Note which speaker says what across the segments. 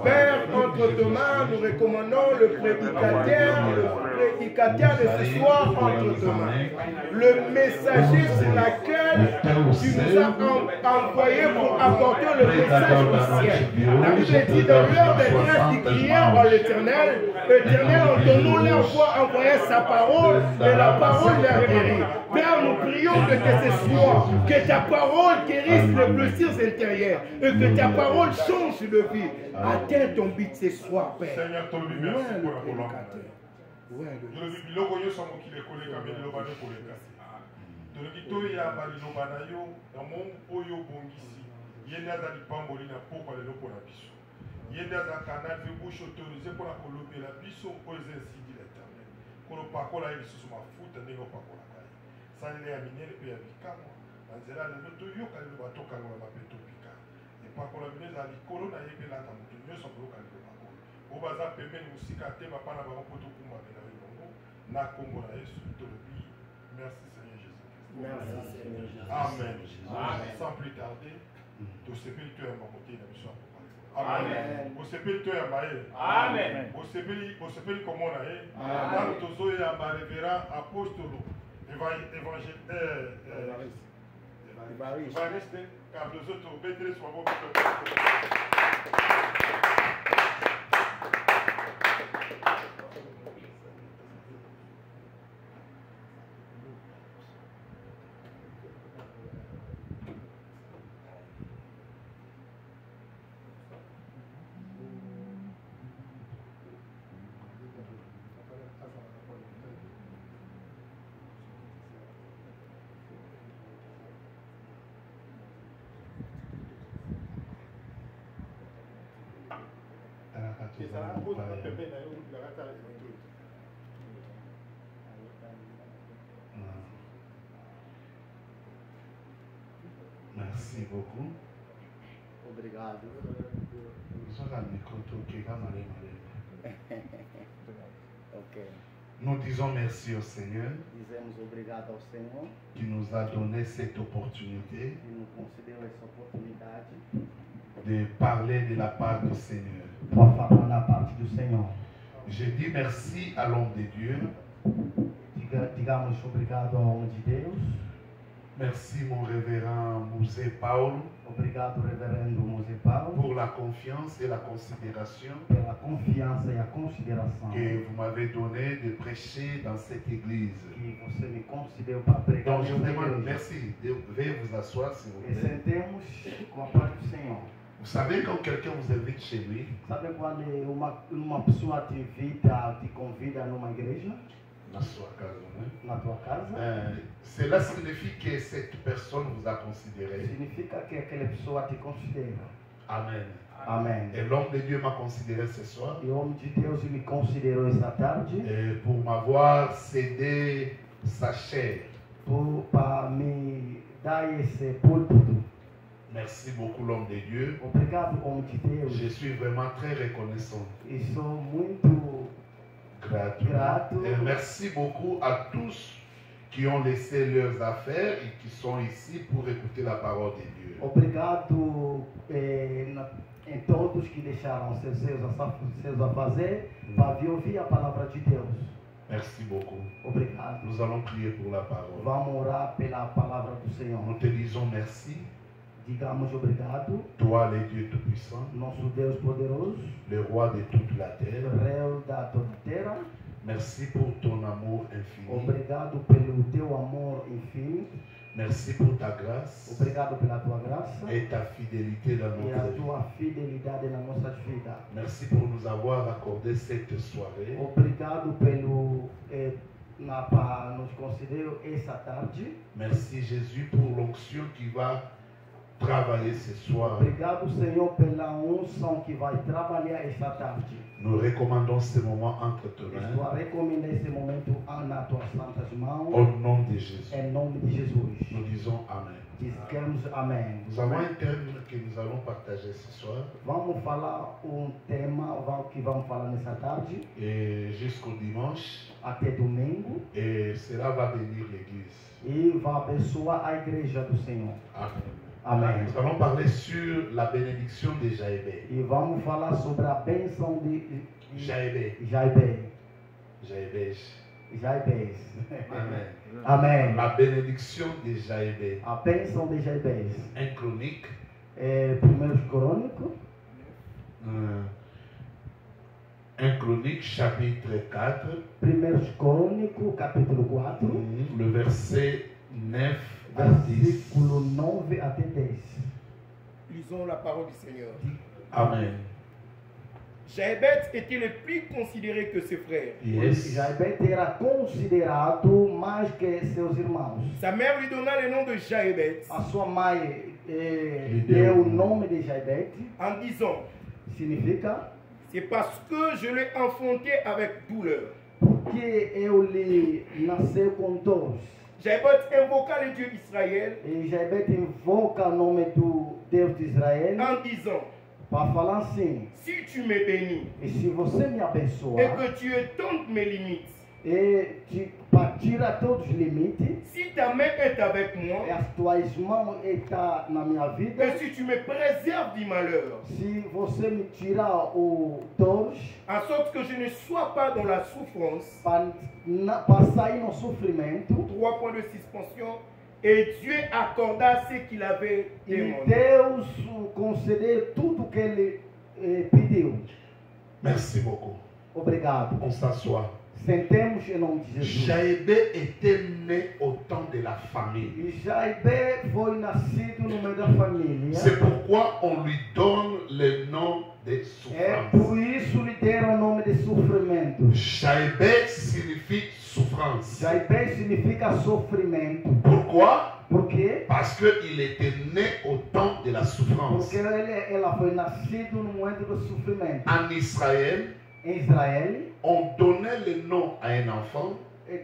Speaker 1: Père, entre tes mains, nous recommandons le prédicateur de ce soir entre tes mains. Le messager sur lequel tu nous as envoyé pour apporter le message du ciel. La Bible dit dans l'heure de grâce qui crièrent à l'Éternel, l'Éternel entend-nous leur voix envoyer sa parole et la parole leur guérit. Père, nous prions que ce soit, que ta parole guérisse les blessures intérieures et que ta parole change le vie. Atteins ton but ce soir, Père.
Speaker 2: Seigneur, ton merci pour la prédicateur. biloko nyonso mokili ekoleka mpe liloba nde koleka te toloki toyamba liloba na yo na momu oyo obongisi ye nde aza lipamboli na pokwa lelo mpo na biso ye nde aza canal mpe bouche autorise mpona kolobela biso oyo eza esidi l'éternel kolopakola ye lisusu mafuta ndenge opakolaka ye salela ya minene mpe ya bikamwa na nzela lelo toyoka liloba tokangola mabe topika epakola bino eza likolo na ye mpe lata moto nyonso akoloka liloba oyo oyo baza pembeni mosika te bapa na bango mpo tokumbamela yo bongo na kombo na yesu tolobi merci Seigneur Jésus-Christ.
Speaker 1: Merci Seigneur Jésus.
Speaker 2: Amen. Amen. Sans plus tarder, tosepeli toyamba motei na biso amen. Bosepeli toyamba ye. Amen. Bosepeli komona ye. Ntango tozoyamba révérend apostolo Evariste car nous autres obéissons sur vos
Speaker 3: Merci beaucoup.
Speaker 4: Obrigado. Ok.
Speaker 3: Nous disons merci au Seigneur
Speaker 4: Dizemos obrigado ao Senhor
Speaker 3: qui nous a donné cette opportunité
Speaker 4: que nos concedeu essa oportunidade
Speaker 3: de parler de la part du Seigneur.
Speaker 4: para falar na parte do Senhor.
Speaker 3: Je dis merci à l'homme de Dieu.
Speaker 4: Digamos obrigado ao homem de Deus.
Speaker 3: Merci mon révérend Mouzé Paulo
Speaker 4: Obrigado, reverendo Moisés Paulo,
Speaker 3: pour la confiance et la considération
Speaker 4: pela confiança e a consideração
Speaker 3: que vous m'avez donné de prêcher dans cette église.
Speaker 4: que você me concedeu para pregar
Speaker 3: Donc je vous
Speaker 4: nesta
Speaker 3: demande,
Speaker 4: igreja.
Speaker 3: merci, veuillez vous asseoir s'il vous
Speaker 4: E
Speaker 3: plaît.
Speaker 4: sentemos com a paz do Senhor.
Speaker 3: Vous savez quand quelqu'un vous invite chez lui,
Speaker 4: Sabe quando uma pessoa te invita, te convida numa igreja,
Speaker 3: dans sua casa, né?
Speaker 4: na tua casa?
Speaker 3: Cela signifie que cette personne vous a considéré.
Speaker 4: Significa que aquela pessoa te considera.
Speaker 3: Amen.
Speaker 4: Amém.
Speaker 3: Et l'homme de Dieu m'a considéré ce soir
Speaker 4: E o homem de Deus me considerou esta tarde
Speaker 3: pour m'avoir cédé sa chair.
Speaker 4: para me dar esse púlpito.
Speaker 3: Merci beaucoup l'homme de Dieu.
Speaker 4: Obrigado, homem de Deus.
Speaker 3: Je suis vraiment très reconnaissant.
Speaker 4: E sou muito
Speaker 3: Grato. Et merci beaucoup à tous qui ont laissé leurs affaires et qui sont ici pour écouter la parole de Dieu.
Speaker 4: obrigado em todos que deixaram seus afazeres para vir ouvir a palavra de Deus.
Speaker 3: Merci beaucoup.
Speaker 4: Obrigado.
Speaker 3: Nous allons prier pour la parole.
Speaker 4: Vamos orar pela palavra do Senhor.
Speaker 3: Nous te disons merci,
Speaker 4: Digamos obrigado,
Speaker 3: toi le Dieu Tout-Puissant,
Speaker 4: nosso Deus poderoso,
Speaker 3: le roi de toute la terre.
Speaker 4: Rei da toda a terra.
Speaker 3: Merci pour ton amour infini.
Speaker 4: Obrigado pelo teu amor infinito.
Speaker 3: Merci pour ta grâce
Speaker 4: Obrigado pela tua graça
Speaker 3: et ta fidélité dans
Speaker 4: e a
Speaker 3: notre vie.
Speaker 4: tua fidelidade nas nossas vidas.
Speaker 3: Merci pour nous avoir accordé cette soirée.
Speaker 4: Obrigado pelo para nos conceder essa tarde.
Speaker 3: Merci Jésus pour l'onction qui va travailler ce soir.
Speaker 4: Obrigado, Senhor, pela unção que vai trabalhar esta tarde.
Speaker 3: Nous recommandons ce moment entre tes
Speaker 4: Estou
Speaker 3: mains
Speaker 4: a recomendar esse momento nas tuas santas mãos,
Speaker 3: au nom de Jésus.
Speaker 4: em nome de Jesus.
Speaker 3: Nous disons Amen.
Speaker 4: Dizemos amém.
Speaker 3: Nous avons un thème que nous allons partager ce soir
Speaker 4: Vamos falar tema que vamos falar nessa tarde,
Speaker 3: et jusqu'au dimanche,
Speaker 4: até domingo,
Speaker 3: et cela va bénir l'Église.
Speaker 4: e vai abençoar a igreja do Senhor.
Speaker 3: Amen.
Speaker 4: Amém.
Speaker 3: Nous allons parler sur la bénédiction de Jaébé.
Speaker 4: E vamos falar sobre a bênção de
Speaker 3: Jaébé.
Speaker 4: Jaibé.
Speaker 3: Amen.
Speaker 4: Amém.
Speaker 3: La bénédiction de Jaébé.
Speaker 4: A bênção de Jaibé.
Speaker 3: 1 Chronique.
Speaker 4: Primeiros Crônicos.
Speaker 3: 1 Chronique, chapitre 4.
Speaker 4: Primeiros Crônicos, capítulo 4.
Speaker 3: Le verset 9 à 10.
Speaker 4: Versículo 9 até 10.
Speaker 1: Lisons la parole du Seigneur.
Speaker 3: Amen.
Speaker 1: Jaébet était le plus considéré que ses frères.
Speaker 3: Yes.
Speaker 4: Jaibé era considerado mais que seus irmãos.
Speaker 1: Sa mère lui donna le nom de Jaébet
Speaker 4: A sua mãe deu o nome de Jaibé,
Speaker 1: en disant:
Speaker 4: significa
Speaker 1: c'est parce que je l'ai enfanté avec douleur.
Speaker 4: porque eu lhe nasceu com dor.
Speaker 1: Jaébet invoqua le Dieu d'Israël
Speaker 4: E Jaibé invoca o nome do Deus de Israel
Speaker 1: en disant:
Speaker 4: para falar assim:
Speaker 1: si tu me bénis
Speaker 4: e se você me
Speaker 1: et
Speaker 4: abençoar
Speaker 1: que tu étends mes limites,
Speaker 4: para tirar todos os limites,
Speaker 1: si ta main est avec moi,
Speaker 4: as tuas mãos estão na minha vida,
Speaker 1: et si tu me préserves du malheur,
Speaker 4: se você me tirar o dor,
Speaker 1: en sorte que je ne sois pas dans la souffrance,
Speaker 4: para sair no sofrimento,
Speaker 1: 3 points de suspension, et Dieu accorda ce qu'il avait
Speaker 4: e
Speaker 1: demandé.
Speaker 4: Deus conceder tudo que ele pediu.
Speaker 3: Merci beaucoup.
Speaker 4: Obrigado.
Speaker 3: On s'assoit.
Speaker 4: Sentemos em nome de Jesus.
Speaker 3: Jaébé était né au temps de la famille.
Speaker 4: E Jaibé foi nascido no meio da família.
Speaker 3: C'est pourquoi on lui donne le nom de
Speaker 4: É
Speaker 3: souffrance.
Speaker 4: por isso lhe deram o nome de sofrimento.
Speaker 3: Jaébé signifie souffrance.
Speaker 4: Jaibé significa sofrimento.
Speaker 3: Pourquoi?
Speaker 4: Por quê?
Speaker 3: Parce qu'il était né au temps de la souffrance.
Speaker 4: Porque ela foi nascido no momento do sofrimento.
Speaker 3: En Israël,
Speaker 4: em Israel,
Speaker 3: on donnait le nom à un enfant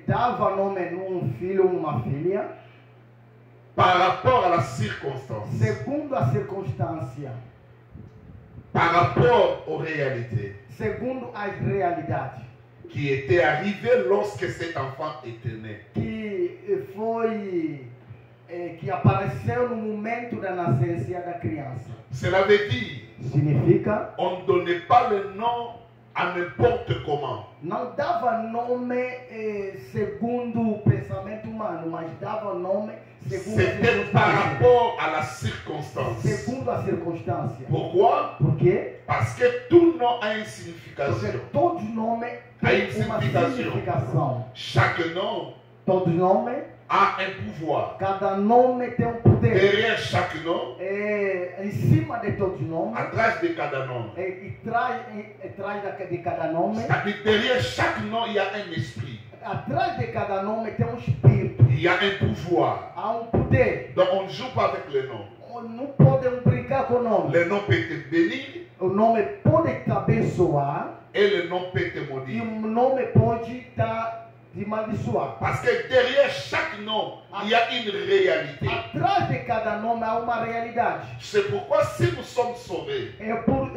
Speaker 4: dava nome num filho ou uma filha,
Speaker 3: par rapport à la circonstance,
Speaker 4: segundo a circunstância,
Speaker 3: par rapport aux réalités
Speaker 4: segundo as realidades
Speaker 3: qui étaient arrivées lorsque cet enfant était né.
Speaker 4: que apareceu no momento da nascença da criança.
Speaker 3: Cela veut dire,
Speaker 4: Significa,
Speaker 3: on ne donnait pas le nom à n'importe comment.
Speaker 4: não dava nome segundo o pensamento humano, mas dava nome segundo a
Speaker 3: C'était par
Speaker 4: circunstância.
Speaker 3: rapport à la circonstance.
Speaker 4: Segundo a circunstância.
Speaker 3: Pourquoi?
Speaker 4: Por quê?
Speaker 3: Parce que tout nom a une
Speaker 4: Porque
Speaker 3: signification.
Speaker 4: todos os nomes têm uma significação.
Speaker 3: Chaque nom
Speaker 4: Todos os nomes,
Speaker 3: a un pouvoir.
Speaker 4: cada nome tem poder.
Speaker 3: Derrière chaque nom,
Speaker 4: Em cima de todos os nomes,
Speaker 3: atrás de cada nom,
Speaker 4: e atrás de cada nome,
Speaker 3: c'est-à-dire derrière chaque nom, il y a un esprit.
Speaker 4: atrás de cada nome tem espírito.
Speaker 3: Il y a un pouvoir.
Speaker 4: Há poder.
Speaker 3: Donc on ne joue pas avec le nom.
Speaker 4: Não podem brincar com o nome.
Speaker 3: Le nom peut te bénir
Speaker 4: O nome pode te abençoar
Speaker 3: et le nom peut te
Speaker 4: e
Speaker 3: maudire.
Speaker 4: o nome pode te amaldiçoar.
Speaker 3: Parce que derrière chaque nom, il y a une réalité.
Speaker 4: Atrás de cada nome há uma realidade.
Speaker 3: C'est pourquoi si nous sommes sauvés,
Speaker 4: É por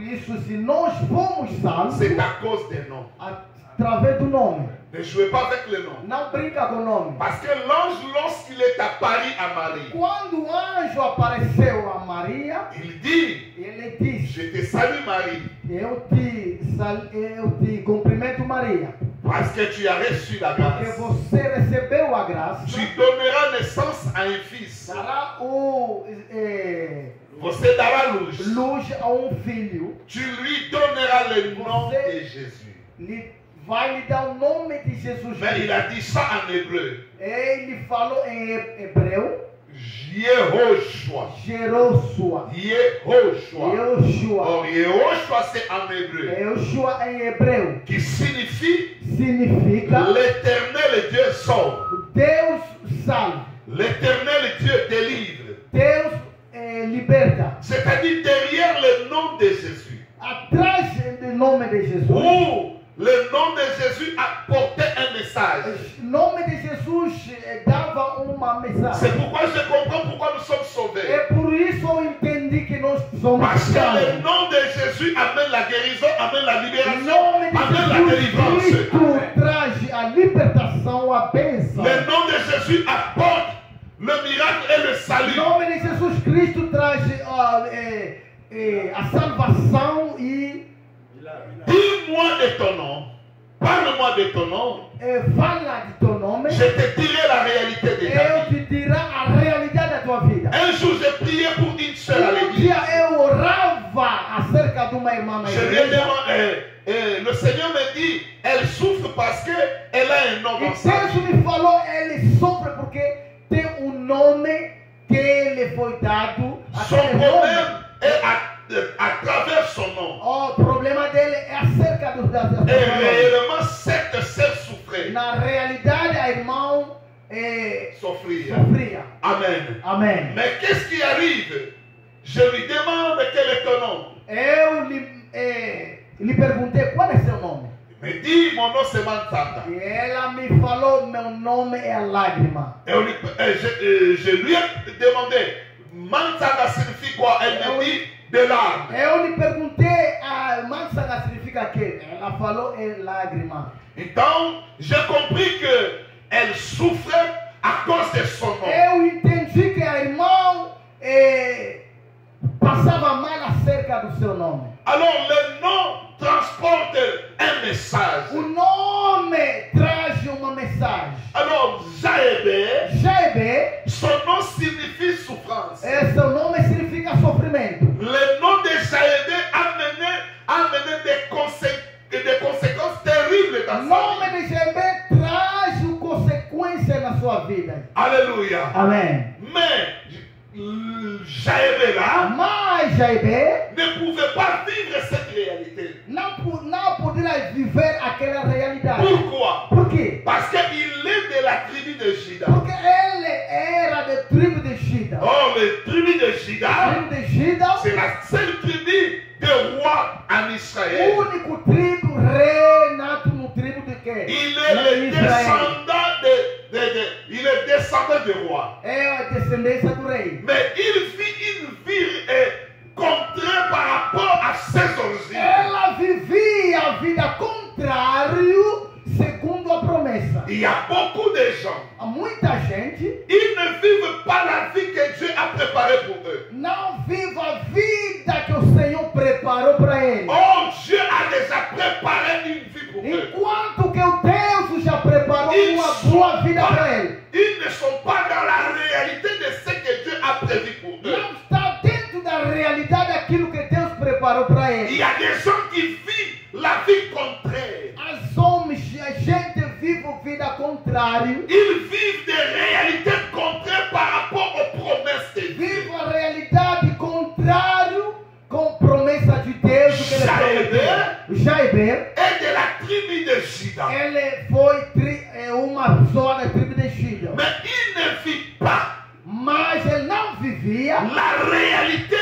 Speaker 4: isso, se nós fomos salvos,
Speaker 3: c'est à cause des noms.
Speaker 4: através do nome.
Speaker 3: Ne jouez pas avec le nom.
Speaker 4: Não brinca com o nome.
Speaker 3: Parce que l'ange, lorsqu'il est apparu à Marie,
Speaker 4: Quando o anjo apareceu a Maria,
Speaker 3: il dit,
Speaker 4: ele disse:
Speaker 3: je te salue Marie,
Speaker 4: eu te cumprimento, Maria,
Speaker 3: parce que tu as reçu la
Speaker 4: porque
Speaker 3: grâce.
Speaker 4: você recebeu a graça.
Speaker 3: Tu donneras naissance à un fils.
Speaker 4: Dará
Speaker 3: Você dará luz.
Speaker 4: luz a filho.
Speaker 3: Tu lui donneras le nom de Jésus.
Speaker 4: Vai lhe dar o nome de Jesus
Speaker 3: Mais il
Speaker 4: Cristo.
Speaker 3: a dit ça en hébreu.
Speaker 4: Ele falou em hebreu,
Speaker 3: Yehoshua.
Speaker 4: Jerusalém.
Speaker 3: Yehoshua.
Speaker 4: Yoshua.
Speaker 3: Or, Yehoshua, c'est en hébreu.
Speaker 4: Yoshua em hebreu
Speaker 3: Qui signifie
Speaker 4: significa
Speaker 3: l'éternel Dieu sauve.
Speaker 4: Deus salva.
Speaker 3: L'éternel Dieu délivre.
Speaker 4: Deus liberta.
Speaker 3: C'est-à-dire derrière le nom de Jésus.
Speaker 4: Atrás do nome de Jesus.
Speaker 3: Où le nom de Jésus apportait un message.
Speaker 4: O nome de Jesus dava uma mensagem.
Speaker 3: C'est pourquoi je comprends pourquoi nous sommes sauvés.
Speaker 4: É por isso eu entendi que nós somos
Speaker 3: Parce que
Speaker 4: salvos.
Speaker 3: le nom de Jésus amène la guérison, amène la
Speaker 4: O
Speaker 3: libération,
Speaker 4: nome
Speaker 3: amène la
Speaker 4: de Jesus
Speaker 3: délivrance.
Speaker 4: Cristo traz a libertação, a bênção.
Speaker 3: Le nom de Jésus apporte le miracle et le
Speaker 4: O
Speaker 3: salut.
Speaker 4: nome de Jesus Cristo traz a salvação e
Speaker 3: Dis-moi de ton nom, parle-moi de ton nom,
Speaker 4: fala de teu nome.
Speaker 3: je te dirai la réalité de ta
Speaker 4: Eu
Speaker 3: vie.
Speaker 4: te dirá a realidade da tua vida.
Speaker 3: Un jour, j'ai prié pour une seule à l'église.
Speaker 4: dia eu orava acerca de uma irmã na
Speaker 3: Je lui ai
Speaker 4: igreja.
Speaker 3: demandé, le Seigneur me dit, elle souffre parce qu'elle a un nom
Speaker 4: E
Speaker 3: dans sa
Speaker 4: Deus
Speaker 3: vie.
Speaker 4: me falou, ele sofre porque tem nome que lhe foi dado.
Speaker 3: Son
Speaker 4: Aquele
Speaker 3: problème
Speaker 4: nome.
Speaker 3: est à travers son nom.
Speaker 4: O problema dele é acerca das
Speaker 3: Et réellement, cette sœur souffrait.
Speaker 4: Na realidade, a irmã
Speaker 3: Souffrir.
Speaker 4: sofria.
Speaker 3: Amen.
Speaker 4: Amém.
Speaker 3: Mais qu'est-ce qui arrive? Je lui demande quel est ton nom.
Speaker 4: Eu lhe perguntei qual é seu nome.
Speaker 3: Il me dit, mon nom c'est Mansanga.
Speaker 4: E ela me falou, meu nome é Lágrima.
Speaker 3: Et je lui ai demandé, Mansanga signifie quoi? Elle me dit, de larmes.
Speaker 4: Eu lhe perguntei, a Mansanga significa quê? Ela falou, é lágrima.
Speaker 3: Donc, j'ai compris que elle souffrait à cause de son nom.
Speaker 4: Eu entendi que a irmã passava mal acerca do seu nome.
Speaker 3: Alors, le nom transporte un message.
Speaker 4: O nome traz uma mensagem.
Speaker 3: Alors, Jaébé,
Speaker 4: Jaebe,
Speaker 3: son nom signifie souffrance.
Speaker 4: seu nome significa sofrimento.
Speaker 3: Le nom de Jaébé a mené des conséquences terribles
Speaker 4: O
Speaker 3: dans sa
Speaker 4: nome
Speaker 3: vie.
Speaker 4: de Jaebe traz consequência na sua vida.
Speaker 3: Alléluia.
Speaker 4: Amém.
Speaker 3: Mais Jaébé là
Speaker 4: Mas Jaebe
Speaker 3: ne pouvait pas vivre cette réalité.
Speaker 4: não poderia viver aquela realidade.
Speaker 3: Pourquoi?
Speaker 4: Por quê?
Speaker 3: Parce qu'il est de la tribu de Juda.
Speaker 4: Porque ele era da tribo de Juda.
Speaker 3: Or, la tribu de
Speaker 4: A
Speaker 3: Juda,
Speaker 4: tribo de Juda,
Speaker 3: c'est la seule tribu de rois en
Speaker 4: o
Speaker 3: Israël.
Speaker 4: único tribo
Speaker 3: il est descendant du roi. Mais il vit une vie contraire par rapport à ses origines.
Speaker 4: Ela vivia a vida contrário segundo a promessa.
Speaker 3: Il y a beaucoup de gens.
Speaker 4: Há muita gente.
Speaker 3: Ils ne vivent pas la vie que Dieu a préparée pour eux.
Speaker 4: Não vive a vida que o Senhor preparou para eles.
Speaker 3: Oh, Dieu a déjà préparé une vie pour eux.
Speaker 4: Enquanto que o Deus já preparou uma boa vida para eles.
Speaker 3: Ils ne sont pas dans la réalité de ce que Dieu a prévu pour eux.
Speaker 4: Não está dentro da realidade aquilo que Deus preparou para eles.
Speaker 3: Il y a des gens qui vivent la vie contraire.
Speaker 4: A gente vive a vida contrária.
Speaker 3: Ils vivent des réalités contraires par rapport aux promesses de Dieu.
Speaker 4: Vive a realidade contrária com promessa de Deus. Jaiber
Speaker 3: est de la tribu de Juda.
Speaker 4: Ele foi uma pessoa da tribo de Juda.
Speaker 3: Mais il ne vit pas.
Speaker 4: Mas ele não vivia
Speaker 3: la réalité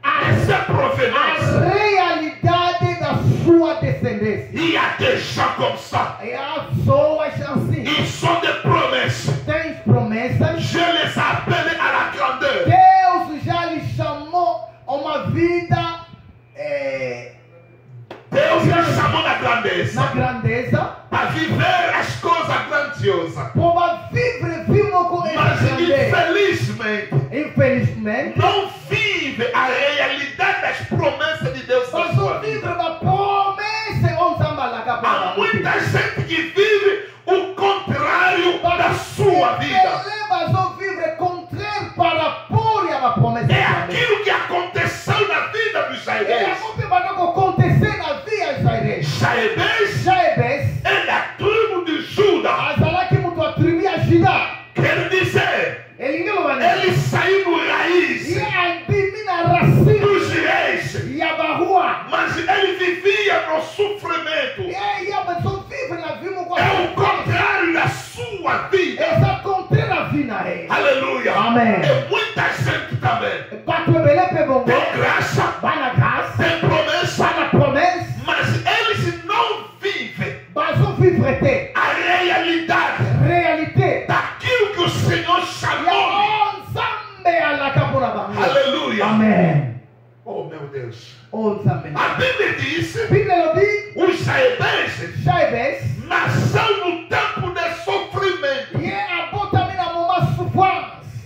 Speaker 3: de sa provenance.
Speaker 4: A realidade da sua descendência.
Speaker 3: Il y a des gens comme ça.
Speaker 4: E há pessoas assim.
Speaker 3: Ils sont des promesses.
Speaker 4: Tem promessas.
Speaker 3: Je les appelle à la grandeur.
Speaker 4: Deus já lhe chamou a uma vida.
Speaker 3: Deus lhe chamou na grandeza.
Speaker 4: Na grandeza.
Speaker 3: A viver as coisas grandiosas.
Speaker 4: Para viver com
Speaker 3: mas infelizmente não vive a realidade das promessas de Deus na sua vida. Há muita gente que vive o contrário da sua vida. É aquilo que aconteceu na vida dos Jairês. Jairês é da tribo de Judá. Quer dizer, ele saiu no raiz dos reis, mas ele vivia no sofrimento. É o contrário da sua vida. Aleluia.
Speaker 4: Amém.
Speaker 3: E muita gente também tem graça, tem promessa, mas eles não vivem a realidade daquilo que o Senhor chamou. Aleluia.
Speaker 4: Amém.
Speaker 3: Oh meu Deus.
Speaker 4: A
Speaker 3: Bíblia diz: os Jairês nasceu no tempo de sofrimento.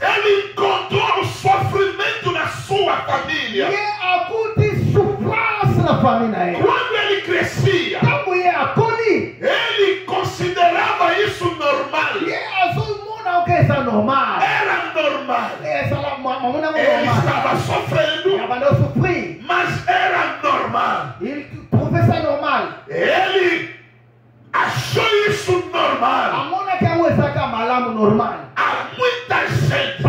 Speaker 3: Ele encontrou o sofrimento na sua família. Quando ele crescia, ele considerava isso normal.
Speaker 4: Era normal.
Speaker 3: Ele estava sofrendo, mas era normal. Ele achou isso normal. Há muita gente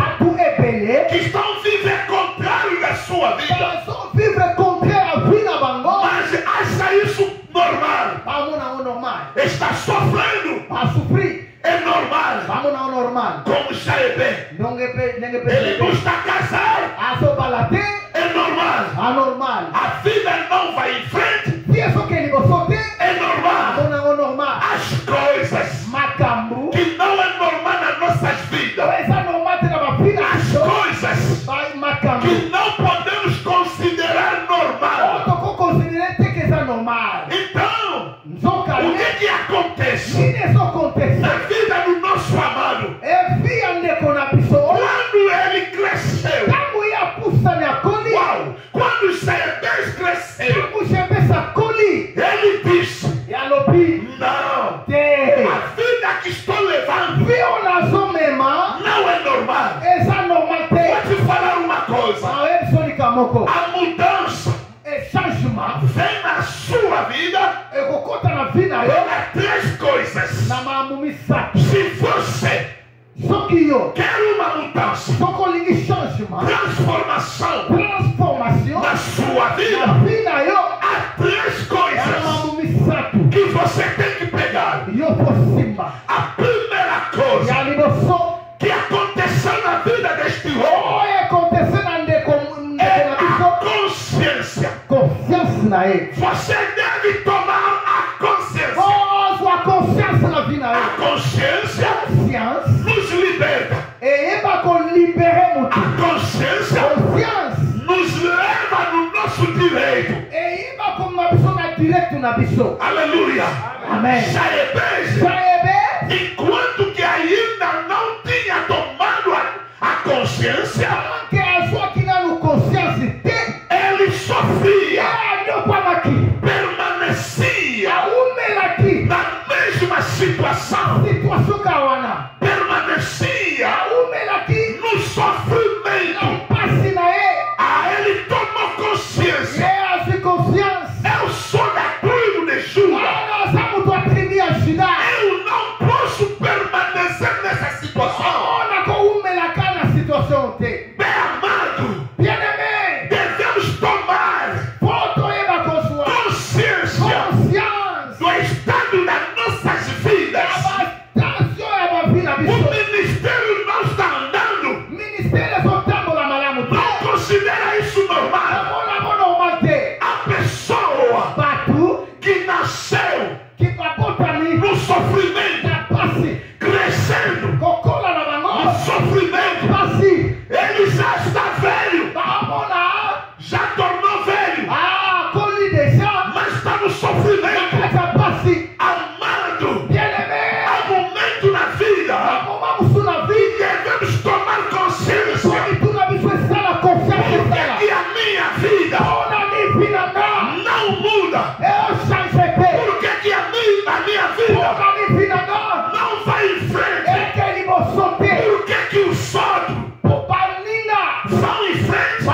Speaker 3: que estão vivendo contrário da sua vida, mas acha isso normal. Está sofrendo, é normal. Como Jairês, ele não está casado, é normal. A vida não vai em frente, é normal. As coisas que não é normal nas nossas vidas, as coisas que não podemos considerar normal. Então, o que acontece na vida do nosso amado? Quando ele cresceu, quando Jairês cresceu, ele disse: não, a vida que estou levando não é normal. Vou te falar uma coisa: a mudança vem na sua vida pelas três coisas. Se você quer uma mudança, transformação na sua vida, há três coisas que você tem que pegar. A primeira coisa que aconteceu na vida deste homem é a consciência. Você deve tomar a consciência. A na biso.
Speaker 2: Aleluia.
Speaker 3: Amém.
Speaker 2: Jabes, enquanto que ainda não tinha tomado a consciência,
Speaker 3: que a sua que não consciência
Speaker 2: ele sofria, permanecia na mesma situação, permanecia no sofrimento. Ele tomou consciência. Eu sou da tribo de Judá. Eu não posso permanecer nessa situação. Bem amado, devemos tomar consciência do estado das nossas vidas. O ministério não está andando. Não considera isso normal. A pessoa que nasceu no sofrimento, crescendo no sofrimento, ele já está velho, já tornou velho, mas está no sofrimento. Amado, há momento na vida e devemos tomar consciência. Porque a minha vida não muda. Por que a minha vida não vai em frente? Por que os outros vão em frente?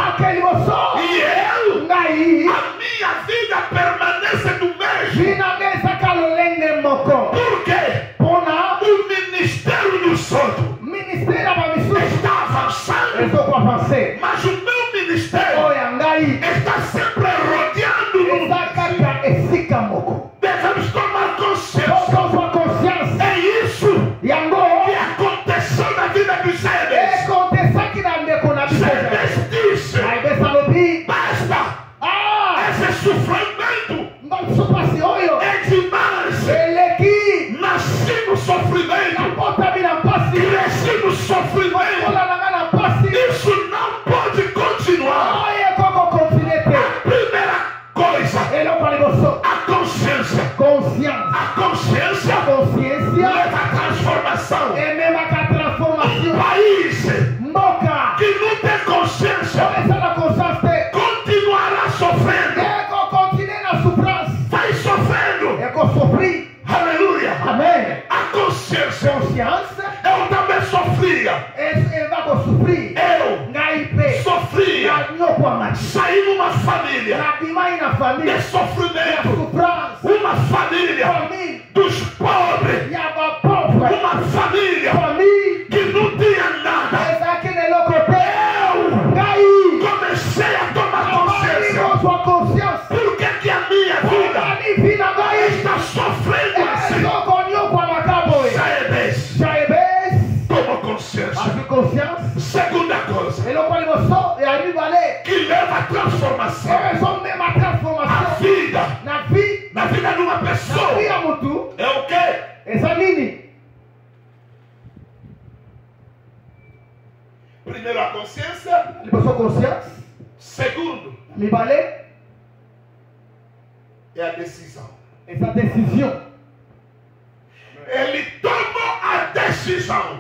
Speaker 2: E eu, a minha vida permanece do mesmo. Por quê? O ministério dos outros está avançando, mas o meu ministério está sempre rodeando. Devemos tomar consciência. É isso que aconteceu na vida de Jabes. Jabes disse: basta, esse sofrimento é demais. Nasci no sofrimento, cresci no sofrimento. Isso não pode continuar. A primeira coisa, a consciência. A consciência leva a transformação. Um país que não tem consciência continuará sofrendo. Vai sofrendo. Aleluia.
Speaker 3: Amém.
Speaker 2: A consciência. Eu também sofria. Eu sofria. Saí numa família de sofrimento. Uma família dos pobres. Uma família que não tinha nada. Eu comecei a tomar consciência. Por que a minha vida está sofrendo assim? Jabes tomou consciência. Segunda coisa que leva a transformação. A vida na vida de uma pessoa é o quê? Primeiro, a consciência. Segundo, é a decisão. Ele tomou a decisão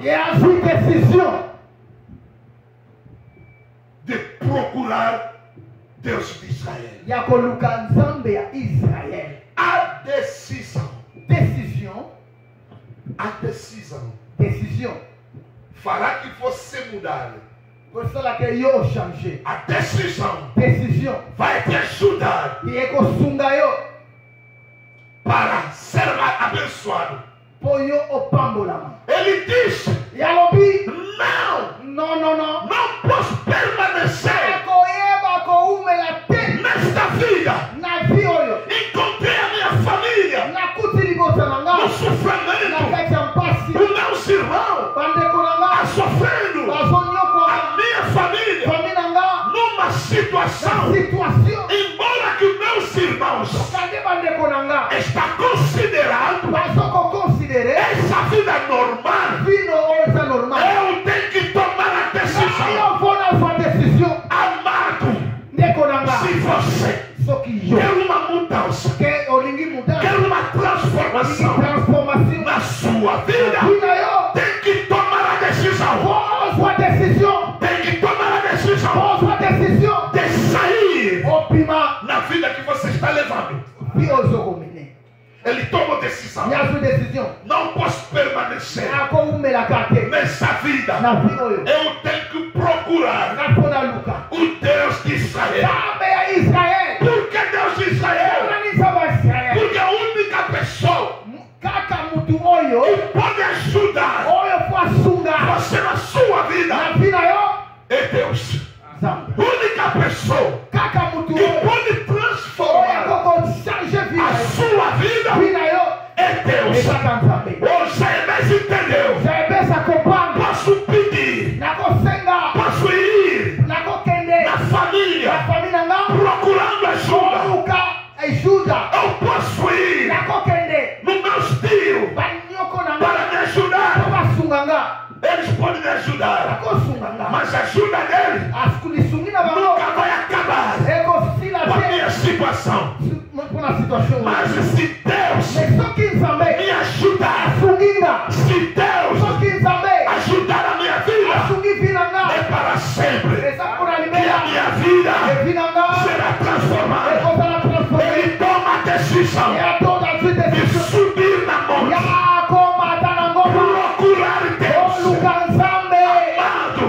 Speaker 2: de procurar Deus de Israel. A decisão fará que você mudar. A decisão vai te ajudar para ser abençoado. Ele disse: não posso permanecer nesta vida. Encontrei a minha família no sofrimento, os meus irmãos sofrendo, a minha família numa situação, embora que os meus irmãos está considerando essa vida normal, eu tenho que tomar a decisão. Amado, se você quer uma mudança,
Speaker 3: Ele toma decisão. Não posso permanecer nessa vida. Eu tenho que procurar o Deus de Israel. Por que Deus de Israel? Porque a única pessoa que pode ajudar você na sua vida é Deus. A única pessoa que pode transformar a sua vida é Deus. O Jaebés entendeu. Posso pedir, posso ir na família procurando ajuda. Eu posso ir no meu tio para me ajudar. Eles podem me ajudar, mas a ajuda dele nunca vai acabar com a minha situação. Mas se Deus me ajudar, se Deus ajudar a minha vida, é para sempre que a minha vida será transformada. Ele toma a decisão de subir na monte, procurar Deus, amado.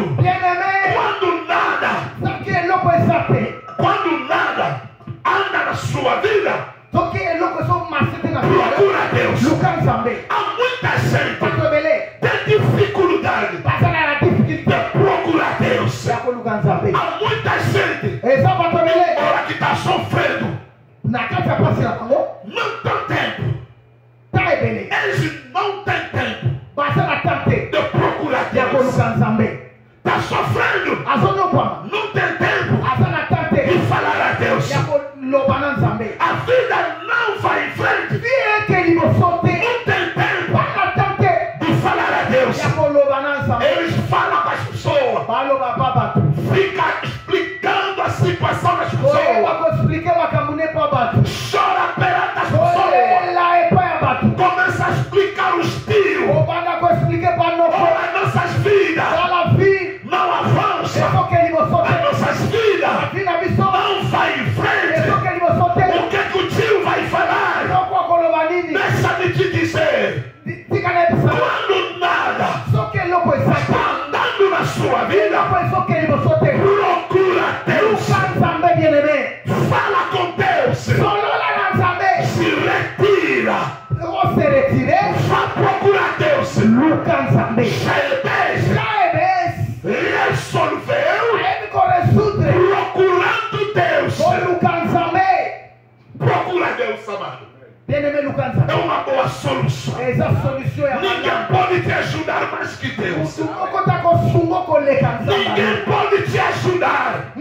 Speaker 3: Quando nada anda na sua vida, procura Deus. Há muita gente tem dificuldade de procurar Deus. Há muita gente agora que está sofrendo, não tem tempo. Eles não têm tempo de procurar Deus. Está sofrendo, não tem tempo de falar a Deus. A vida não vai em frente, não tem tempo de falar a Deus. Eles falam para as pessoas, fica explicando a situação das pessoas, chora perante as pessoas, começa a explicar o estilo. As nossas vidas não avançam, as nossas vidas não vai em frente. O que o tio vai falar? Deixa-me te dizer, quando nada está andando na sua vida, procura Deus, fala com Deus, se retira, vá procurar Deus. Jaebés resolveu procurando Deus. Procura Deus, amado. É uma boa solução. Ninguém pode te ajudar mais que Deus. Ninguém pode te ajudar